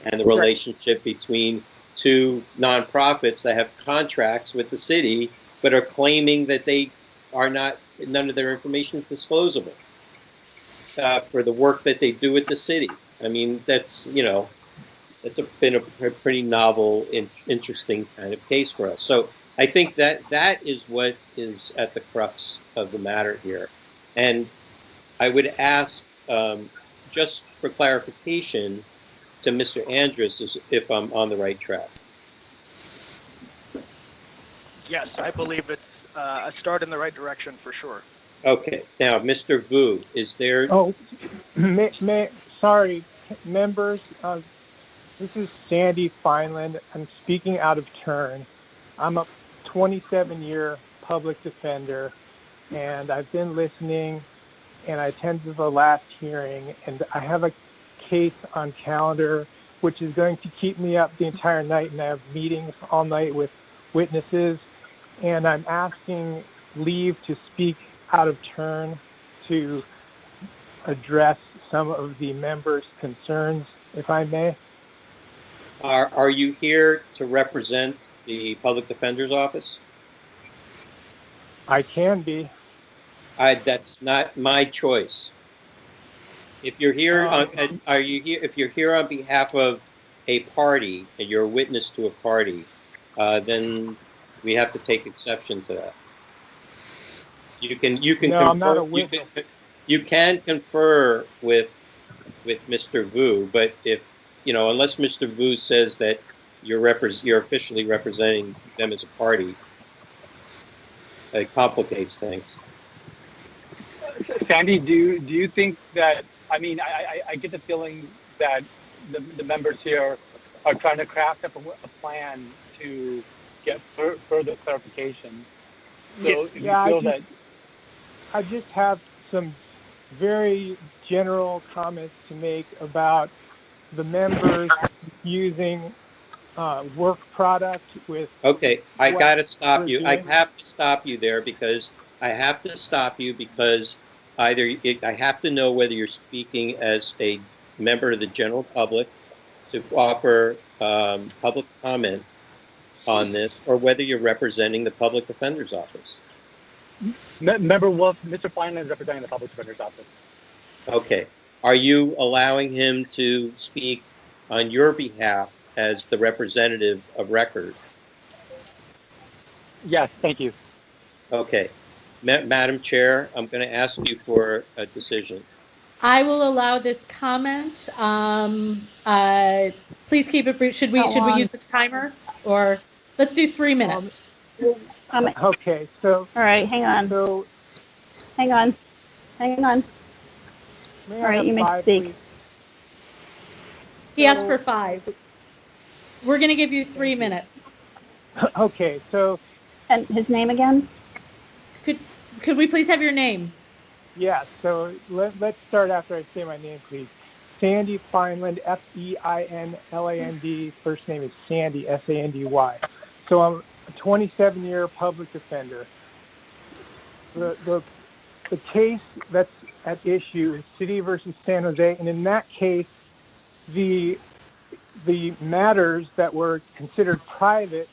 and the relationship between two nonprofits that have contracts with the city, but are claiming that they are not, none of their information is disclosable for the work that they do at the city. I mean, that's been a pretty novel, interesting kind of case for us. So I think that is what is at the crux of the matter here. And I would ask, just for clarification, to Mr. Andrus, if I'm on the right track. Yes, I believe it's a start in the right direction for sure. Okay. Now, Mr. Vu, is there... Oh, sorry, members. This is Sandy Fineland. I'm speaking out of turn. I'm a 27-year public defender, and I've been listening, and I attended the last hearing, and I have a case on calendar which is going to keep me up the entire night, and I have meetings all night with witnesses, and I'm asking leave to speak out of turn to address some of the members' concerns, if I may. Are you here to represent the public defender's office? I can be. That's not my choice. If you're here, if you're here on behalf of a party and you're a witness to a party, then we have to take exception to that. You can No, confer, I'm not a witness. you can confer with Mr. Vu, but if unless Mr. Vu says that you're officially representing them as a party, it complicates things. Sandy, do you think that, I get the feeling that the members here are trying to craft up a plan to get further clarification. So I just have some very general comments to make about the members using work product with... Okay, I got to stop you. I have to stop you there because I have to know whether you're speaking as a member of the general public to offer public comment on this, or whether you're representing the public defender's office. Member Wolf, Mr. Fineland is representing the public defender's office. Okay. Are you allowing him to speak on your behalf as the representative of record? Yes, thank you. Okay. Madam Chair, I'm going to ask you for a decision. I will allow this comment. Please keep it brief. Should we use the timer, or let's do 3 minutes? Okay, so... All right, hang on. So, hang on. All right, you may speak. Please? He asked for 5. We're going to give you 3 minutes. Okay, so... And his name again? Could we please have your name? Yeah, so let's start after I say my name, please. Sandy Fineland, F-E-I-N-L-A-N-D. First name is Sandy, S-A-N-D-Y. So I'm a 27-year public defender. The case that's at issue is City versus San Jose, and in that case, the matters that were considered private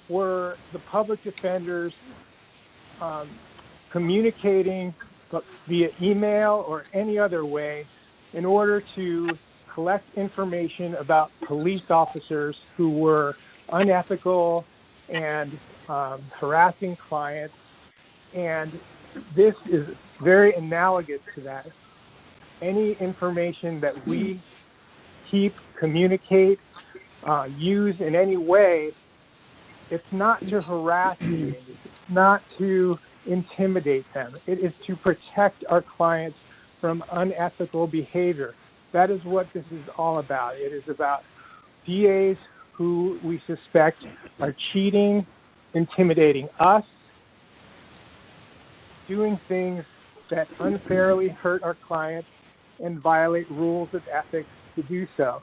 were the public defenders communicating via email or any other way in order to collect information about police officers who were unethical and harassing clients. And this is very analogous to that. Any information that we keep, communicate, use in any way, it's not to harass communities. It's not to intimidate them. It is to protect our clients from unethical behavior. That is what this is all about. It is about DAs who we suspect are cheating, intimidating us, doing things that unfairly hurt our clients and violate rules of ethics to do so.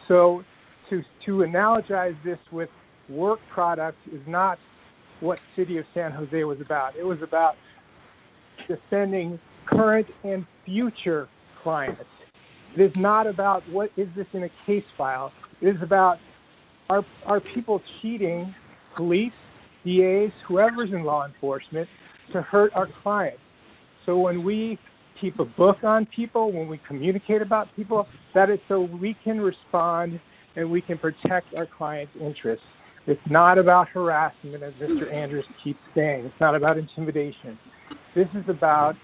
So to analogize this with work product is not what City of San Jose was about. It was about defending current and future clients. It is not about what is this in a case file. It is about are people cheating police, DAs, whoever's in law enforcement to hurt our clients. So when we keep a book on people, when we communicate about people, that is so we can respond and we can protect our clients' interests. It's not about harassment, as Mr. Andrews keeps saying. It's not about intimidation. This is about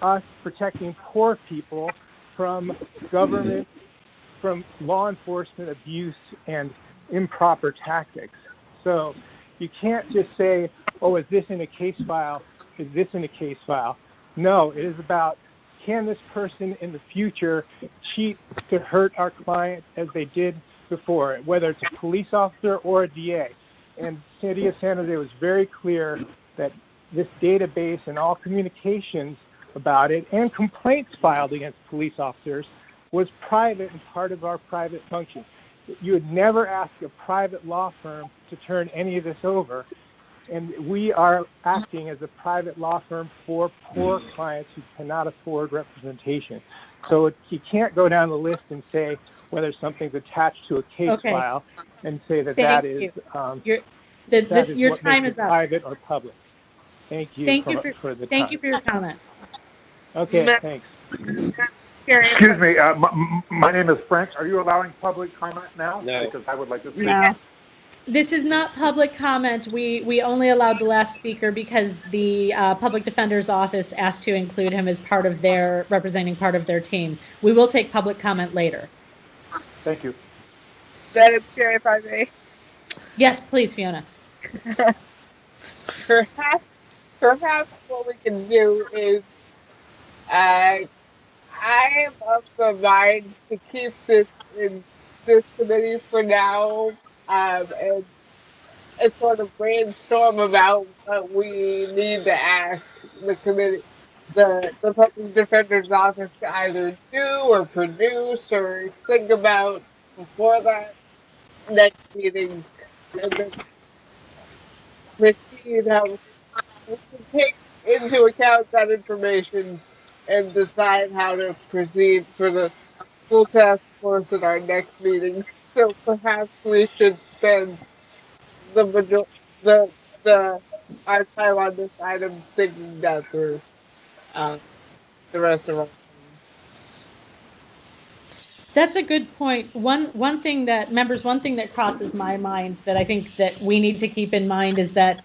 us protecting poor people from government, from law enforcement abuse and improper tactics. So you can't just say, oh, is this in a case file? Is this in a case file? No, it is about, can this person in the future cheat to hurt our client as they did before, whether it's a police officer or a DA. And City of San Jose was very clear that this database and all communications about it and complaints filed against police officers was private and part of our private function. You would never ask a private law firm to turn any of this over. And we are acting as a private law firm for poor clients who cannot afford representation. So you can't go down the list and say whether something's attached to a case file and say that that is your time is up. Private or public. Thank you for the time. Thank you for your comments. Okay, thanks. Excuse me, my name is Frank. Are you allowing public comment now? No. Because I would like to speak. No. This is not public comment. We only allowed the last speaker because the public defender's office asked to include him as part of their, representing part of their team. We will take public comment later. Thank you. Madam Chair, if I may. Yes, please, Fiona. Perhaps what we can do is, I am of the mind to keep this in this committee for now, and sort of brainstorm about what we need to ask the committee, the public defender's office to either do or produce or think about before that next meeting, and then proceed how we can take into account that information and decide how to proceed for the full task force at our next meeting. So perhaps we should spend our time on this item thinking that through the rest of our time. That's a good point. One thing that crosses my mind that I think that we need to keep in mind is that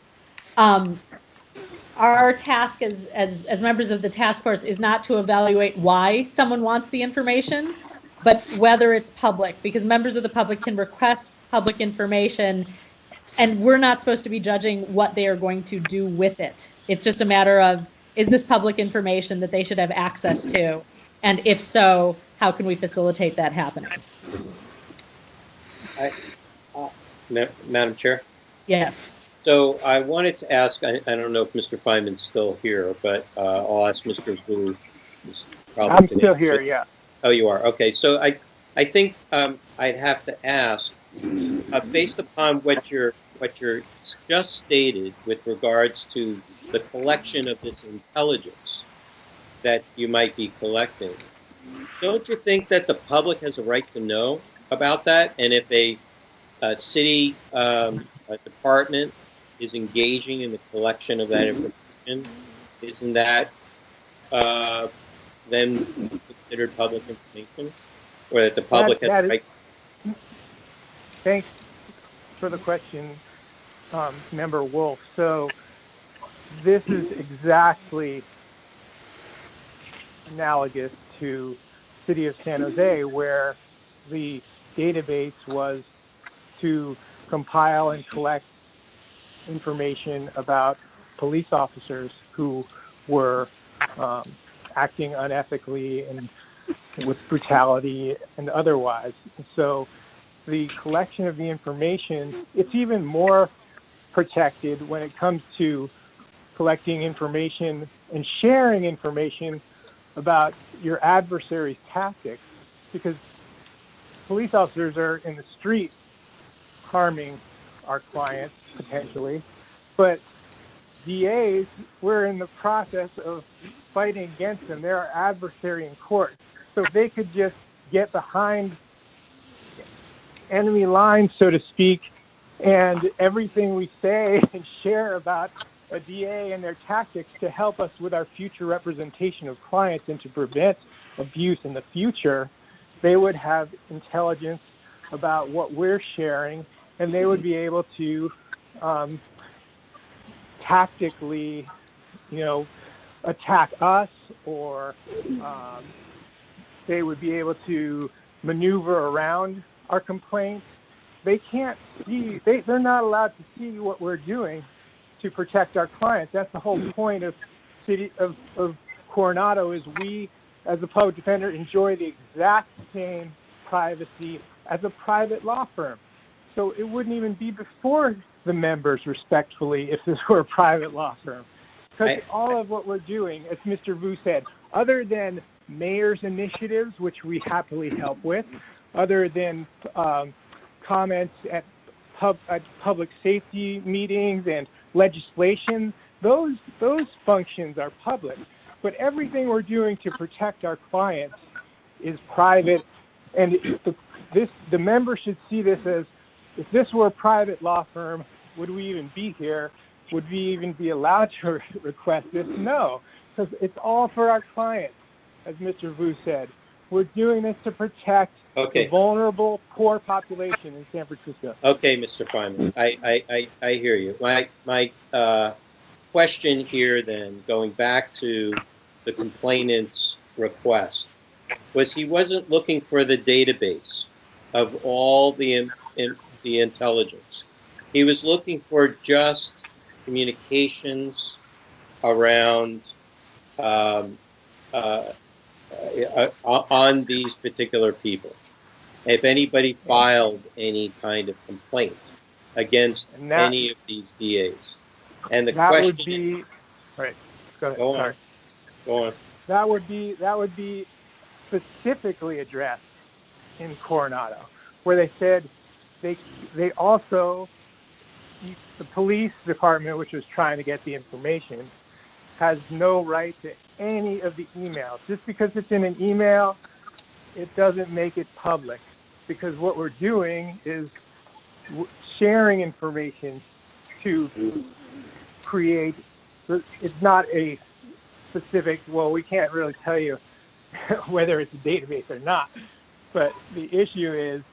our task as members of the task force is not to evaluate why someone wants the information, but whether it's public, because members of the public can request public information and we're not supposed to be judging what they are going to do with it. It's just a matter of, is this public information that they should have access to? And if so, how can we facilitate that happening? Madam Chair? Yes. So I wanted to ask, I don't know if Mr. Feynman's still here, but I'll ask Mr. Vu. I'm still here, yeah. Oh, you are? Okay. So I think I'd have to ask, based upon what you're just stated with regards to the collection of this intelligence that you might be collecting, don't you think that the public has a right to know about that? And if a city department is engaging in the collection of that information, isn't that then considered public information? Or that the public has a right? Thanks for the question, Member Wolf. So this is exactly analogous to City of San Jose, where the database was to compile and collect information about police officers who were acting unethically and with brutality and otherwise. So the collection of the information, it's even more protected when it comes to collecting information and sharing information about your adversary's tactics, because police officers are in the street harming our clients potentially, but DAs, we're in the process of fighting against them. They're our adversary in court. So if they could just get behind enemy lines, so to speak, and everything we say and share about a DA and their tactics to help us with our future representation of clients and to prevent abuse in the future, they would have intelligence about what we're sharing, and they would be able to tactically, attack us, or they would be able to maneuver around our complaints. They can't see, they're not allowed to see what we're doing to protect our clients. That's the whole point of Coronado, is we, as a public defender, enjoy the exact same privacy as a private law firm. So it wouldn't even be before the members, respectfully, if this were a private law firm. Because all of what we're doing, as Mr. Vu said, other than mayor's initiatives, which we happily help with, other than comments at public safety meetings and legislation, those functions are public. But everything we're doing to protect our clients is private, and the members should see this as, if this were a private law firm, would we even be here? Would we even be allowed to request this? No, because it's all for our clients, as Mr. Vu said. We're doing this to protect the vulnerable, poor population in San Francisco. Okay, Mr. Feynman, I hear you. My question here then, going back to the complainant's request, was he wasn't looking for the database of all the intelligence. He was looking for just communications around on these particular people. If anybody filed any kind of complaint against any of these DAs, and the that question would be right. Go ahead. Go on. That would be specifically addressed in Coronado, where they said they also, the police department, which was trying to get the information, has no right to any of the emails. Just because it's in an email, it doesn't make it public, because what we're doing is sharing information to create, it's not a specific, well, we can't really tell you whether it's a database or not, but the issue is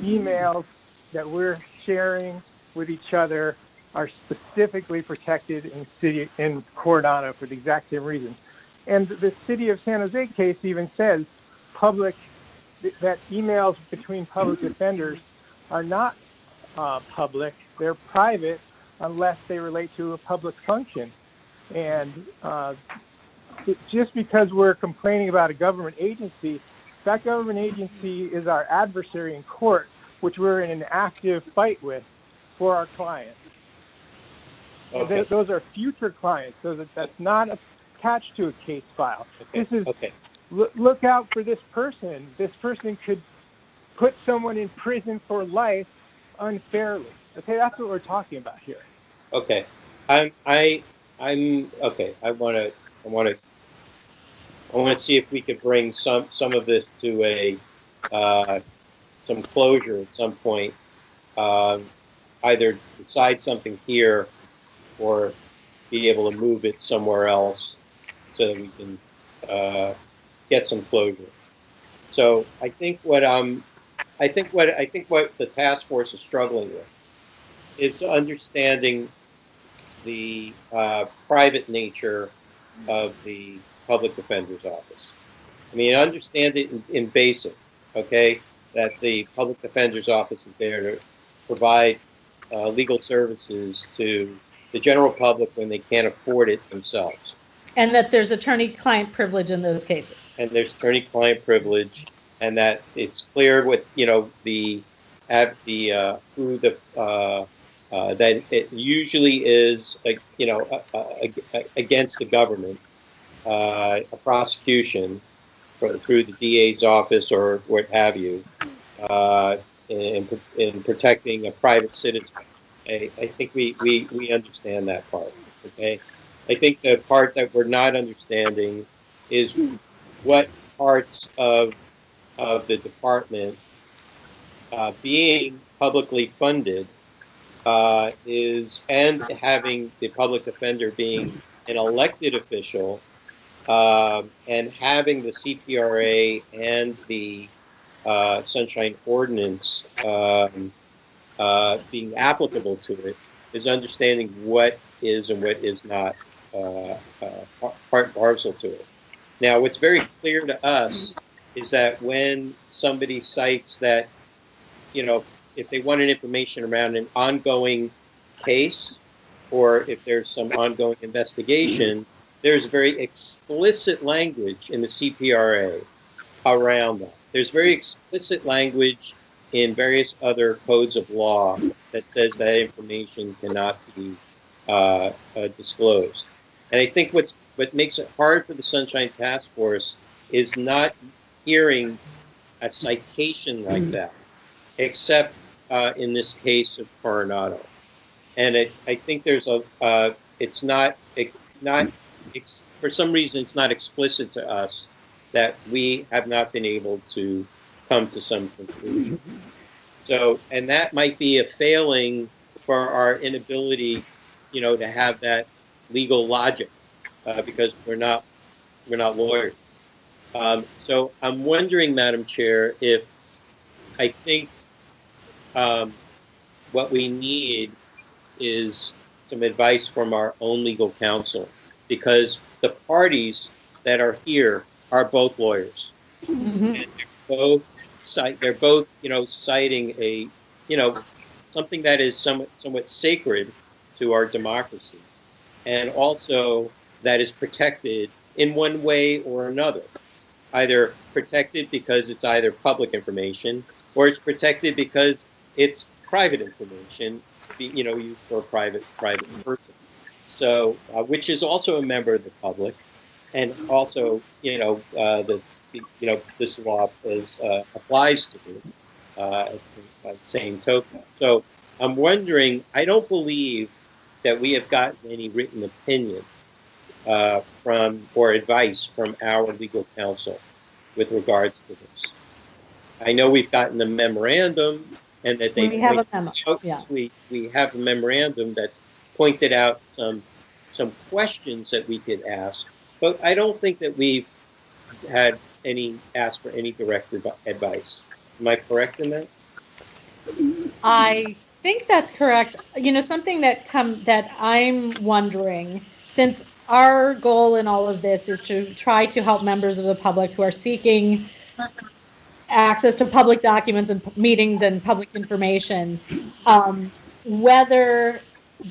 emails that we're sharing with each other are specifically protected in Coronado for the exact same reason. And the City of San Jose case even says that emails between public defenders are not public, they're private unless they relate to a public function. And just because we're complaining about a government agency, that government agency is our adversary in court, which we're in an active fight with for our clients. Okay. Those are future clients. That's not attached to a case file. This is, look out for this person. This person could put someone in prison for life unfairly. Okay, that's what we're talking about here. Okay, I'm okay. I want to see if we could bring some of this to a some closure at some point. Either decide something here, or be able to move it somewhere else, so that we can get some closure. So I think what the task force is struggling with is understanding the private nature of the public defender's office. I mean, I understand it in basic, okay, that the public defender's office is there to provide legal services to the general public when they can't afford it themselves. And that there's attorney-client privilege in those cases. And there's attorney-client privilege, and that it's clear with, you know, that it usually is, you know, against the government, a prosecution through the DA's office or what have you, in protecting a private citizen. I think we understand that part. Okay, I think the part that we're not understanding is what parts of the department being publicly funded is, and having the public defender being an elected official, and having the CPRA and the Sunshine Ordinance being applicable to it, is understanding what is and what is not part and parcel to it. Now, what's very clear to us is that when somebody cites that, you know, if they wanted information around an ongoing case, or if there's some ongoing investigation, there's very explicit language in the CPRA around that. There's very explicit language in various other codes of law that says that information cannot be disclosed. And I think what makes it hard for the Sunshine Task Force is not hearing a citation like that, except in this case of Coronado. And I think there's it's not for some reason it's not explicit to us that we have not been able to come to some conclusion. So, and that might be a failing for our inability, you know, to have that legal logic, because we're not lawyers. So I'm wondering, Madam Chair, if I think what we need is some advice from our own legal counsel, because the parties that are here are both lawyers, and they're both, you know, citing a, you know, something that is somewhat sacred to our democracy, and also that is protected in one way or another. Either protected because it's either public information, or it's protected because it's private information, you know, used for a private person. So, which is also a member of the public, and also, you know, this law applies to at the same token. So, I'm wondering. I don't believe that we have gotten any written opinion or advice from our legal counsel with regards to this. I know we've gotten a memorandum, and that we have a memo. Yeah. We have a memorandum that pointed out some questions that we could ask, but I don't think that we've had asked for any direct advice. Am I correct in that? I think that's correct. You know, something that I'm wondering, since our goal in all of this is to try to help members of the public who are seeking access to public documents and meetings and public information, whether,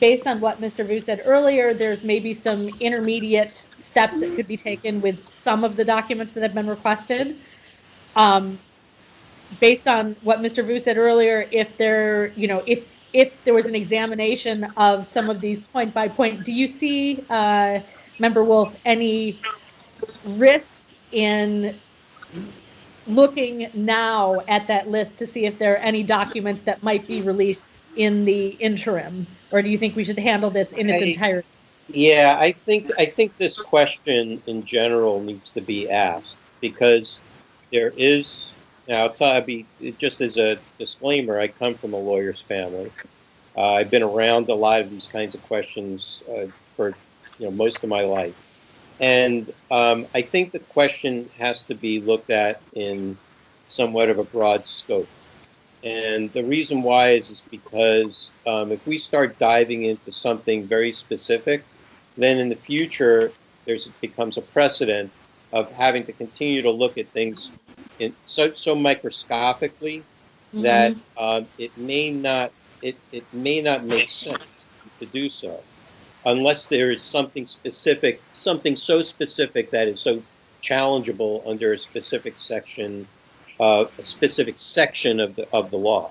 based on what Mr. Vu said earlier, there's maybe some intermediate steps that could be taken with some of the documents that have been requested. Based on what Mr. Vu said earlier, if there, you know, if there was an examination of some of these point by point, do you see, Member Wolf, any risk in looking now at that list to see if there are any documents that might be released in the interim, or do you think we should handle this in its entirety? Yeah, I think this question in general needs to be asked, because there is. Now, just as a disclaimer, I come from a lawyer's family. I've been around a lot of these kinds of questions for most of my life, and I think the question has to be looked at in somewhat of a broad scope. And the reason why is because if we start diving into something very specific, then in the future it becomes a precedent of having to continue to look at things so microscopically that it may not make sense to do so, unless there is something specific, something so specific that is so challengeable under a specific section of the law.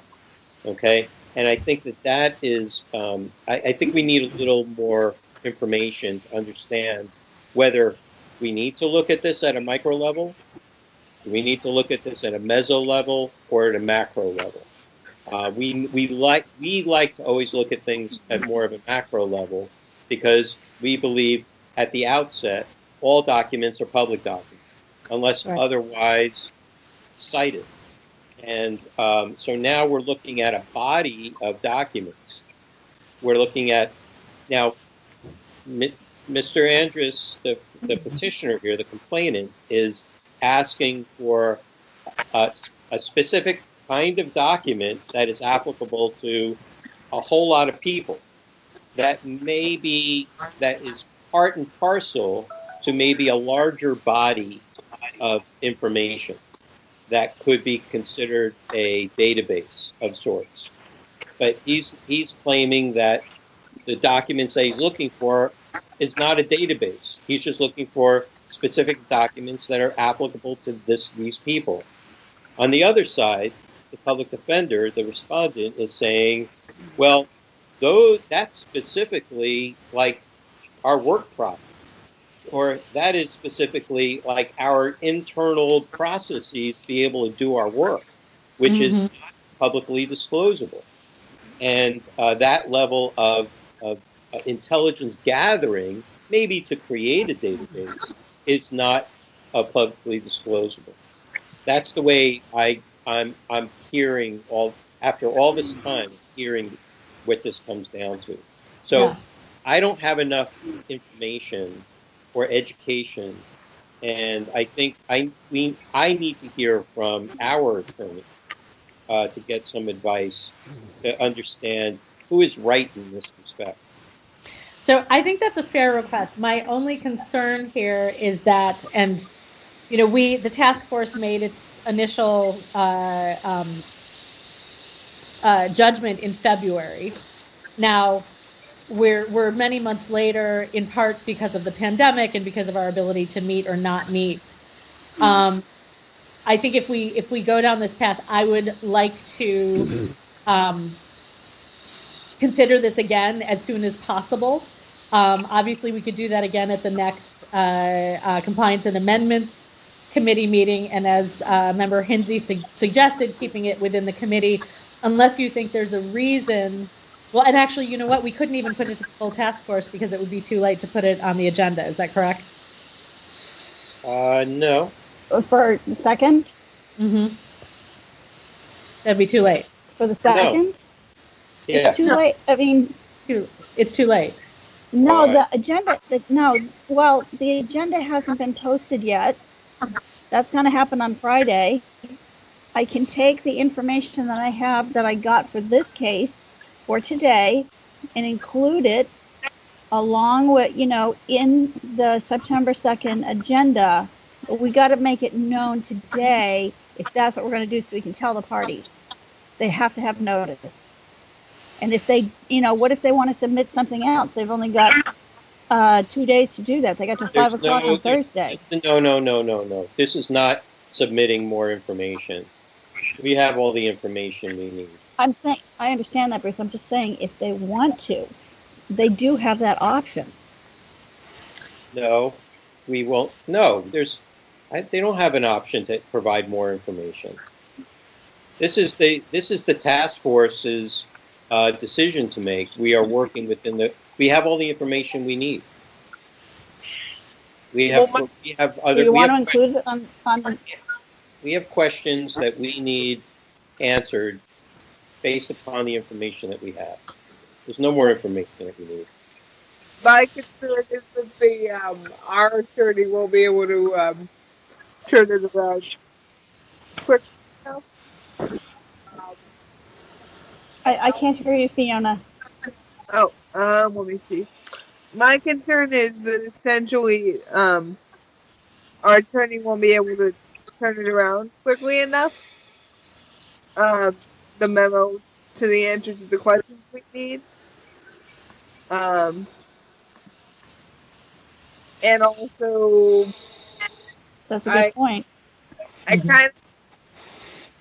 Okay, and I think that is I think we need a little more information to understand whether we need to look at this at a micro level, we need to look at this at a meso level, or at a macro level. We like to always look at things at more of a macro level, because we believe at the outset all documents are public documents unless otherwise cited. And so now we're looking at a body of documents. We're looking at now Mr. Andrus, the petitioner here, the complainant, is asking for a specific kind of document that is applicable to a whole lot of people. That is part and parcel to maybe a larger body of information that could be considered a database of sorts. But he's claiming that the documents that he's looking for is not a database. He's just looking for specific documents that are applicable to these people. On the other side, the public defender, the respondent, is saying, well, though that's specifically like our work product, or that is specifically like our internal processes to be able to do our work, which is not publicly disclosable. And that level of intelligence gathering, maybe to create a database, is not publicly disclosable. That's the way I'm hearing after all this time, hearing what this comes down to. So I don't have enough information or education, and I think I need to hear from our attorney to get some advice to understand who is right in this respect. So I think that's a fair request. My only concern here is that, and the task force made its initial judgment in February. Now, we're many months later, in part because of the pandemic and because of our ability to meet or not meet. I think if we go down this path, I would like to consider this again as soon as possible. Obviously, we could do that again at the next Compliance and Amendments Committee meeting, and as Member Hinsey suggested, keeping it within the committee, unless you think there's a reason. Well, and actually, you know what? We couldn't even put it to the full task force because it would be too late to put it on the agenda. Is that correct? No. For the second? Mm-hmm. That'd be too late. For the second? No. Yeah. It's too late. I mean, it's too late. No, the agenda. The agenda hasn't been posted yet. That's going to happen on Friday. I can take the information that I have that I got for this case for today and include it along with, in the September 2nd agenda. But we got to make it known today if that's what we're going to do, so we can tell the parties. They have to have notice. And if they, what if they want to submit something else? They've only got 2 days to do that. They got to 5 o'clock on Thursday. No. This is not submitting more information. We have all the information we need. I understand that, Bruce. I'm just saying, if they want to, they do have that option. No, we won't. No, they don't have an option to provide more information. This is the task force's decision to make. We are working we have all the information we need. We have other. Do you want to include it on the? We have questions that we need answered based upon the information that we have. There's no more information that we need. My concern is that our attorney will be able to turn it around quick enough. I can't hear you, Fiona. Oh, let me see. My concern is that essentially, our attorney won't be able to turn it around quickly enough. The memo to the answer to the questions we need. And also, That's a good point. I kind of,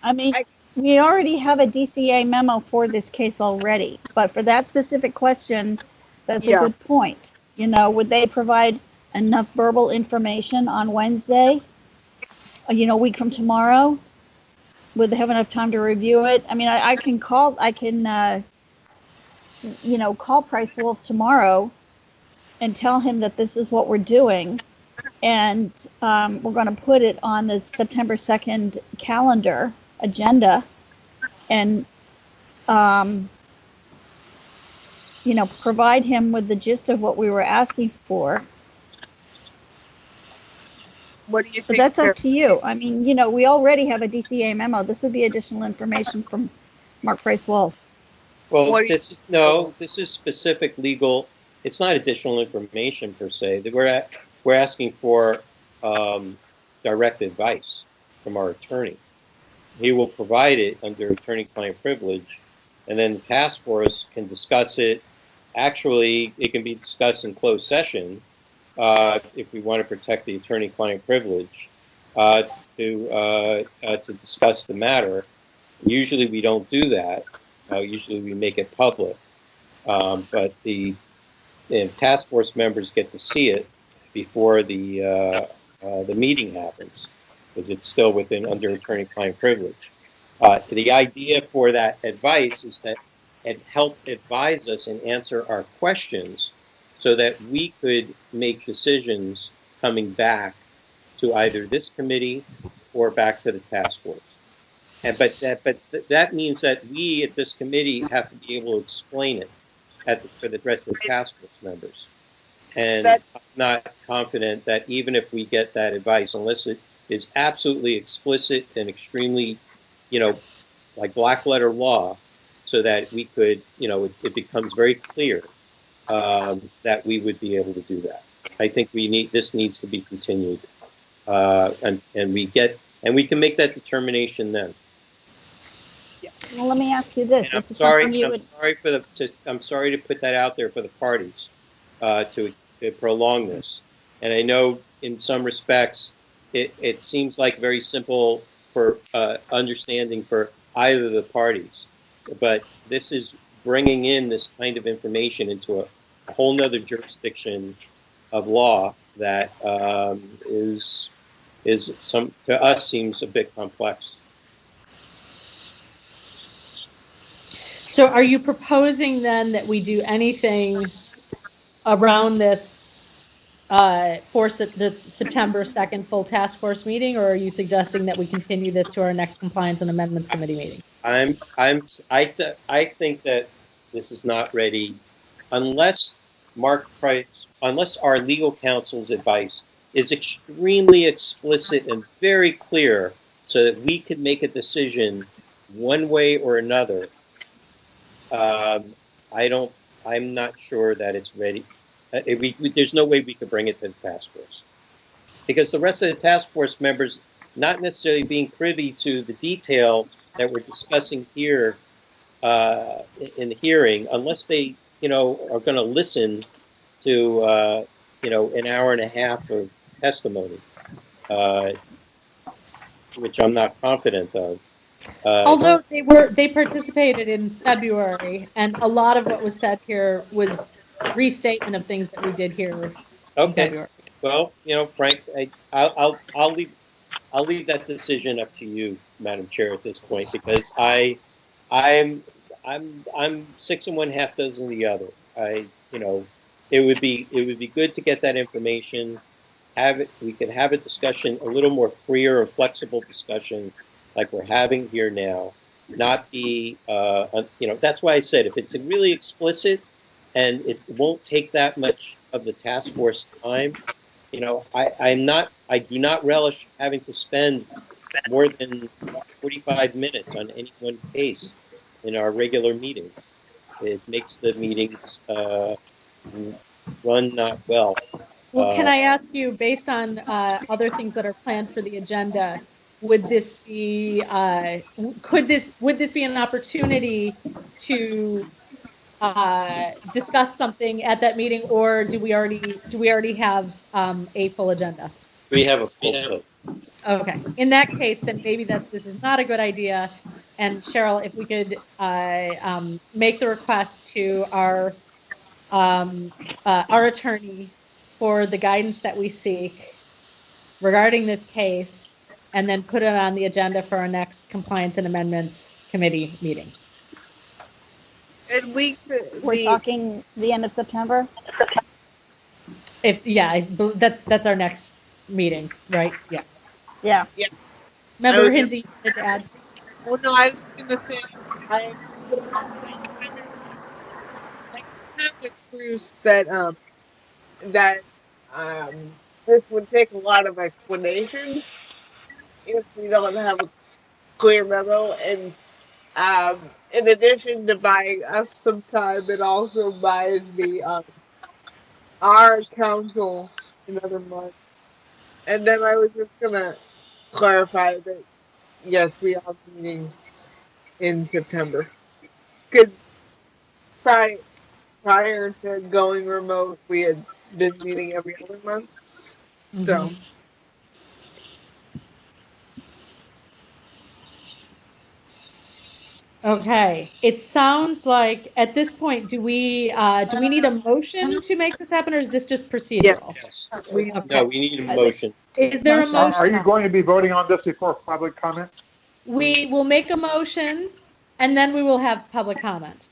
I mean, we already have a DCA memo for this case already, but for that specific question, that's a good point. You know, would they provide enough verbal information on Wednesday? You know, a week from tomorrow? Would they have enough time to review it? I mean, I can call, you know, call Price Wolf tomorrow and tell him that this is what we're doing. And we're going to put it on the September 2nd calendar agenda and, you know, provide him with the gist of what we were asking for. What do you think? But that's up to you. I mean, you know, we already have a DCA memo. This would be additional information from Mark Price Wolf. Well, this is specific legal. It's not additional information per se. We're asking for direct advice from our attorney. He will provide it under attorney-client privilege, and then the task force can discuss it. Actually, it can be discussed in closed session if we want to protect the attorney-client privilege to discuss the matter. Usually, we don't do that. Usually, we make it public, but the task force members get to see it before the meeting happens, because it's still under attorney-client privilege. The idea for that advice is that it help advise us and answer our questions so that we could make decisions coming back to either this committee or back to the task force. But that means that we at this committee have to be able to explain it for the rest of the task force members. And I'm not confident that even if we get that advice, unless it is absolutely explicit and extremely, you know, like black letter law, so that we could, you know, it becomes very clear that we would be able to do that. I think this needs to be continued, and we can make that determination then. Well, let me ask you this. I'm sorry to put that out there for the parties to prolong this. And I know in some respects it seems like very simple for understanding for either of the parties, but this is bringing in this kind of information into a whole nother jurisdiction of law that to us seems a bit complex. So are you proposing then that we do anything around this for the September 2nd full task force meeting, or are you suggesting that we continue this to our next compliance and amendments committee meeting? I think that this is not ready unless unless our legal counsel's advice is extremely explicit and very clear so that we can make a decision one way or another. I'm not sure that it's ready. There's no way we could bring it to the task force, because the rest of the task force members not necessarily being privy to the detail that we're discussing here in the hearing, unless they, you know, are going to listen to, you know, an hour and a half of testimony, which I'm not confident of. Although they participated in February, and a lot of what was said here was restatement of things that we did here. Okay. In February. Well, you know, Frank, I'll leave that decision up to you, Madam Chair, at this point, because I'm 6 1/2 dozen the other. You know, it would be good to get that information. We could have a discussion, a little more freer and flexible discussion, like we're having here now. Not be, you know, that's why I said if it's really explicit and it won't take that much of the task force time, you know, I do not relish having to spend more than 45 minutes on any one case. in our regular meetings. It makes the meetings run not well. Well, can I ask you, based on other things that are planned for the agenda, would this be would this be an opportunity to discuss something at that meeting, or do we already have a full agenda? We have a full plate. Okay. In that case, then maybe this is not a good idea. And Cheryl, if we could make the request to our attorney for the guidance that we seek regarding this case, and then put it on the agenda for our next Compliance and Amendments Committee meeting. And we're talking the end of September? That's our next meeting, right? Yeah. Yeah. Yeah. Member Hinsey, you wanted to add? Well, no, I was just going to say, I have with Bruce that this would take a lot of explanation if we don't have a clear memo, and in addition to buying us some time, it also buys our council another month. And then I was just gonna clarify that yes, we are meeting in September. Because prior to going remote, we had been meeting every other month. Mm-hmm. So. Okay. It sounds like at this point, do we need a motion to make this happen, or is this just procedural? Yes. Okay. No, we need a motion. Is there a motion? Are you going to be voting on this before public comment? We will make a motion, and then we will have public comment.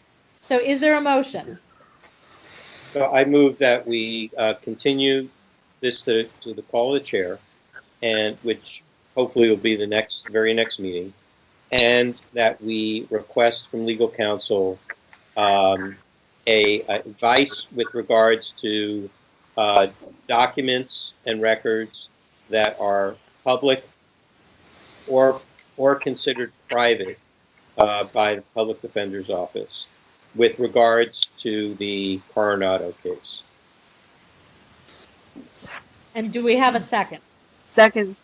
So is there a motion? So I move that we continue this to the call of the chair, and which hopefully will be the very next meeting, and that we request from legal counsel advice with regards to documents and records that are public or considered private by the public defender's office with regards to the Coronado case. And do we have a second? Second,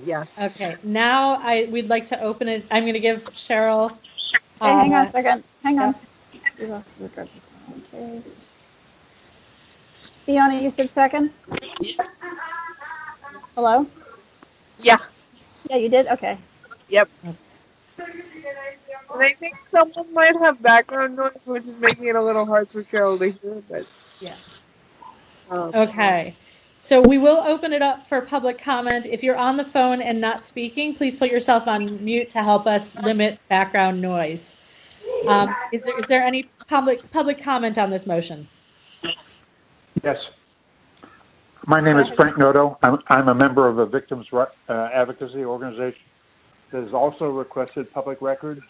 yes. Okay. Now we'd like to open it. I'm going to give Cheryl. Hey, hang on a second. Hang on. Fiona, you said second? Hello? Yeah. Yeah, you did? Okay. Yep. And I think someone might have background noise, which is making it a little hard for Cheryl to hear, but yeah. Okay. So we will open it up for public comment. If you're on the phone and not speaking, please put yourself on mute to help us limit background noise. Is there any public comment on this motion? Yes. My name is Frank Noto. I'm a member of a victims advocacy organization that has also requested public records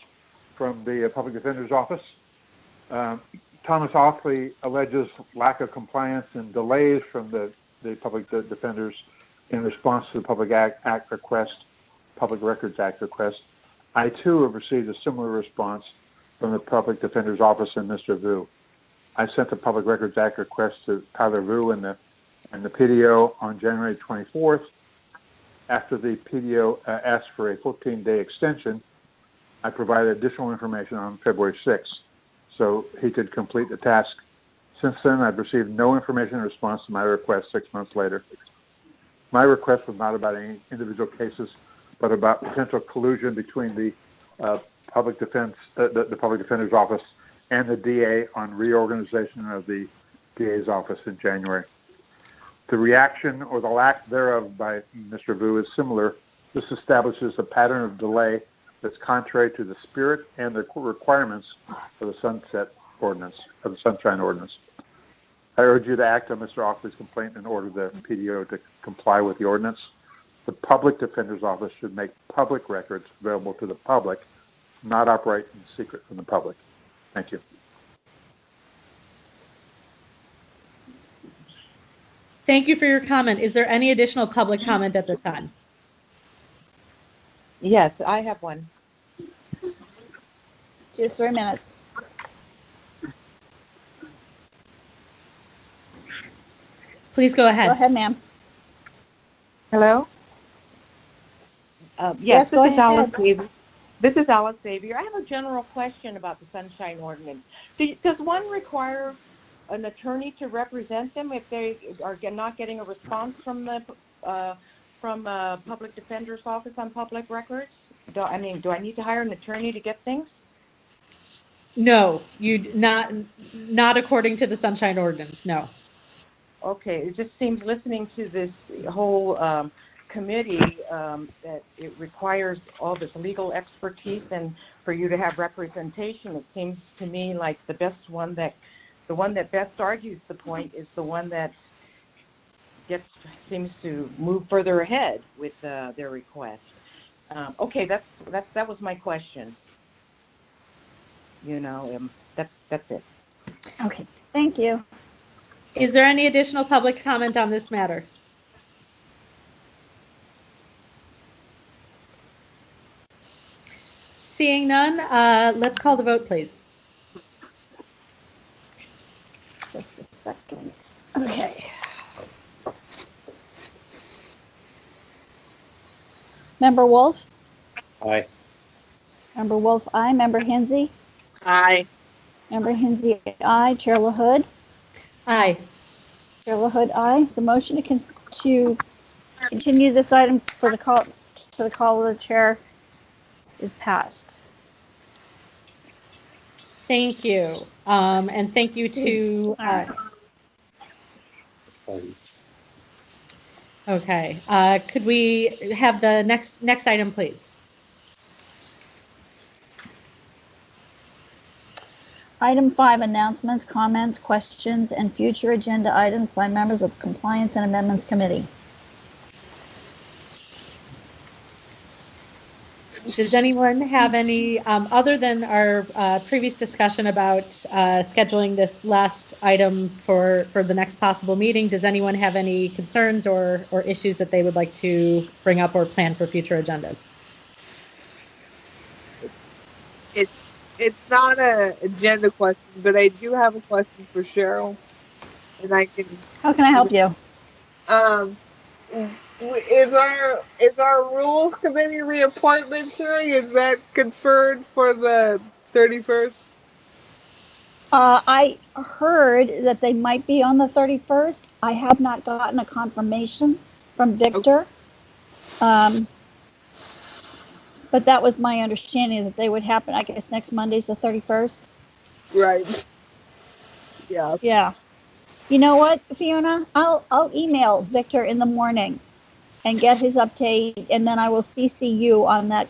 from the public defender's office. Thomas Offley alleges lack of compliance and delays from the public defenders in response to the Public Records Act request. I too have received a similar response from the Public Defender's Office and Mr. Vu. I sent the Public Records Act request to Tyler Vu and the PDO on January 24th. After the PDO asked for a 14-day extension, I provided additional information on February 6th so he could complete the task. Since then, I've received no information in response to my request 6 months later. My request was not about any individual cases, but about potential collusion between the public defender's office and the DA on reorganization of the DA's office in January. The reaction or the lack thereof by Mr. Vu is similar. This establishes a pattern of delay that's contrary to the spirit and the requirements of the Sunshine Ordinance. I urge you to act on Mr. Offley's complaint and order the PDO to comply with the ordinance. The Public Defender's Office should make public records available to the public, not operate in secret from the public. Thank you. Thank you for your comment. Is there any additional public comment at this time? Yes, I have one. Just 3 minutes. Please go ahead. Go ahead, ma'am. Hello? Yes, go this is Alice ahead. Xavier. This is Alice Xavier. I have a general question about the Sunshine Ordinance. Does one require an attorney to represent them if they are not getting a response from the public defender's office on public records? Do I need to hire an attorney to get things? No, not according to the Sunshine Ordinance. No. Okay, it just seems listening to this whole committee that it requires all this legal expertise, and for you to have representation, it seems to me like the one that best argues the point is the one that seems to move further ahead with their request. Okay, that was my question. That's it. Okay, thank you. Is there any additional public comment on this matter? Seeing none, let's call the vote, please. Just a second. Okay. Member Wolf? Aye. Member Wolf, aye. Member Hinsey? Aye. Member Hinsey, aye. Chair LaHood? Aye. Chair LaHood, aye. The motion to continue this item for the call of the chair is passed. Thank you. And thank you to... Okay. Could we have the next item, please? Item 5, announcements, comments, questions, and future agenda items by members of the Compliance and Amendments Committee. Does anyone have any, other than our previous discussion about scheduling this last item for the next possible meeting, does anyone have any concerns or issues that they would like to bring up or plan for future agendas? It's not an agenda question, but I do have a question for Cheryl, and I can. How can I help you? Is our Rules Committee reappointment hearing, is that conferred for the 31st? I heard that they might be on the 31st. I have not gotten a confirmation from Victor. Okay. But that was my understanding that they would happen, I guess, next Monday's the 31st. Right. Yeah. Yeah. You know what, Fiona? I'll email Victor in the morning and get his update, and then I will CC you on that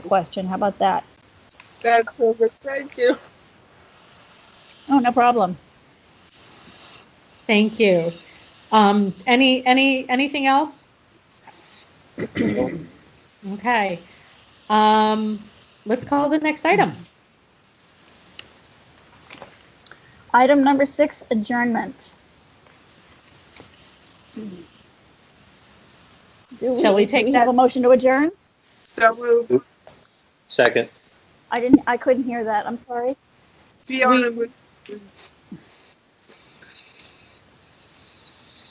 question. How about that? That's perfect. Thank you. Oh, no problem. Thank you. Anything else? Okay. Let's call the next item. Item number 6, adjournment. Shall we take that? Have a motion to adjourn? So moved. Second. I couldn't hear that. I'm sorry. Fiona moved.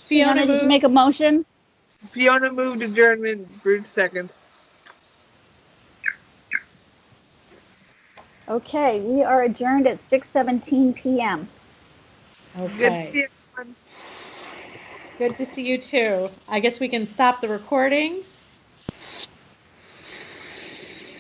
Fiona, did you make a motion? Fiona moved adjournment. Bruce seconds. Okay, we are adjourned at 6:17 p.m. Okay. Good to see everyone. Good to see you too. I guess we can stop the recording.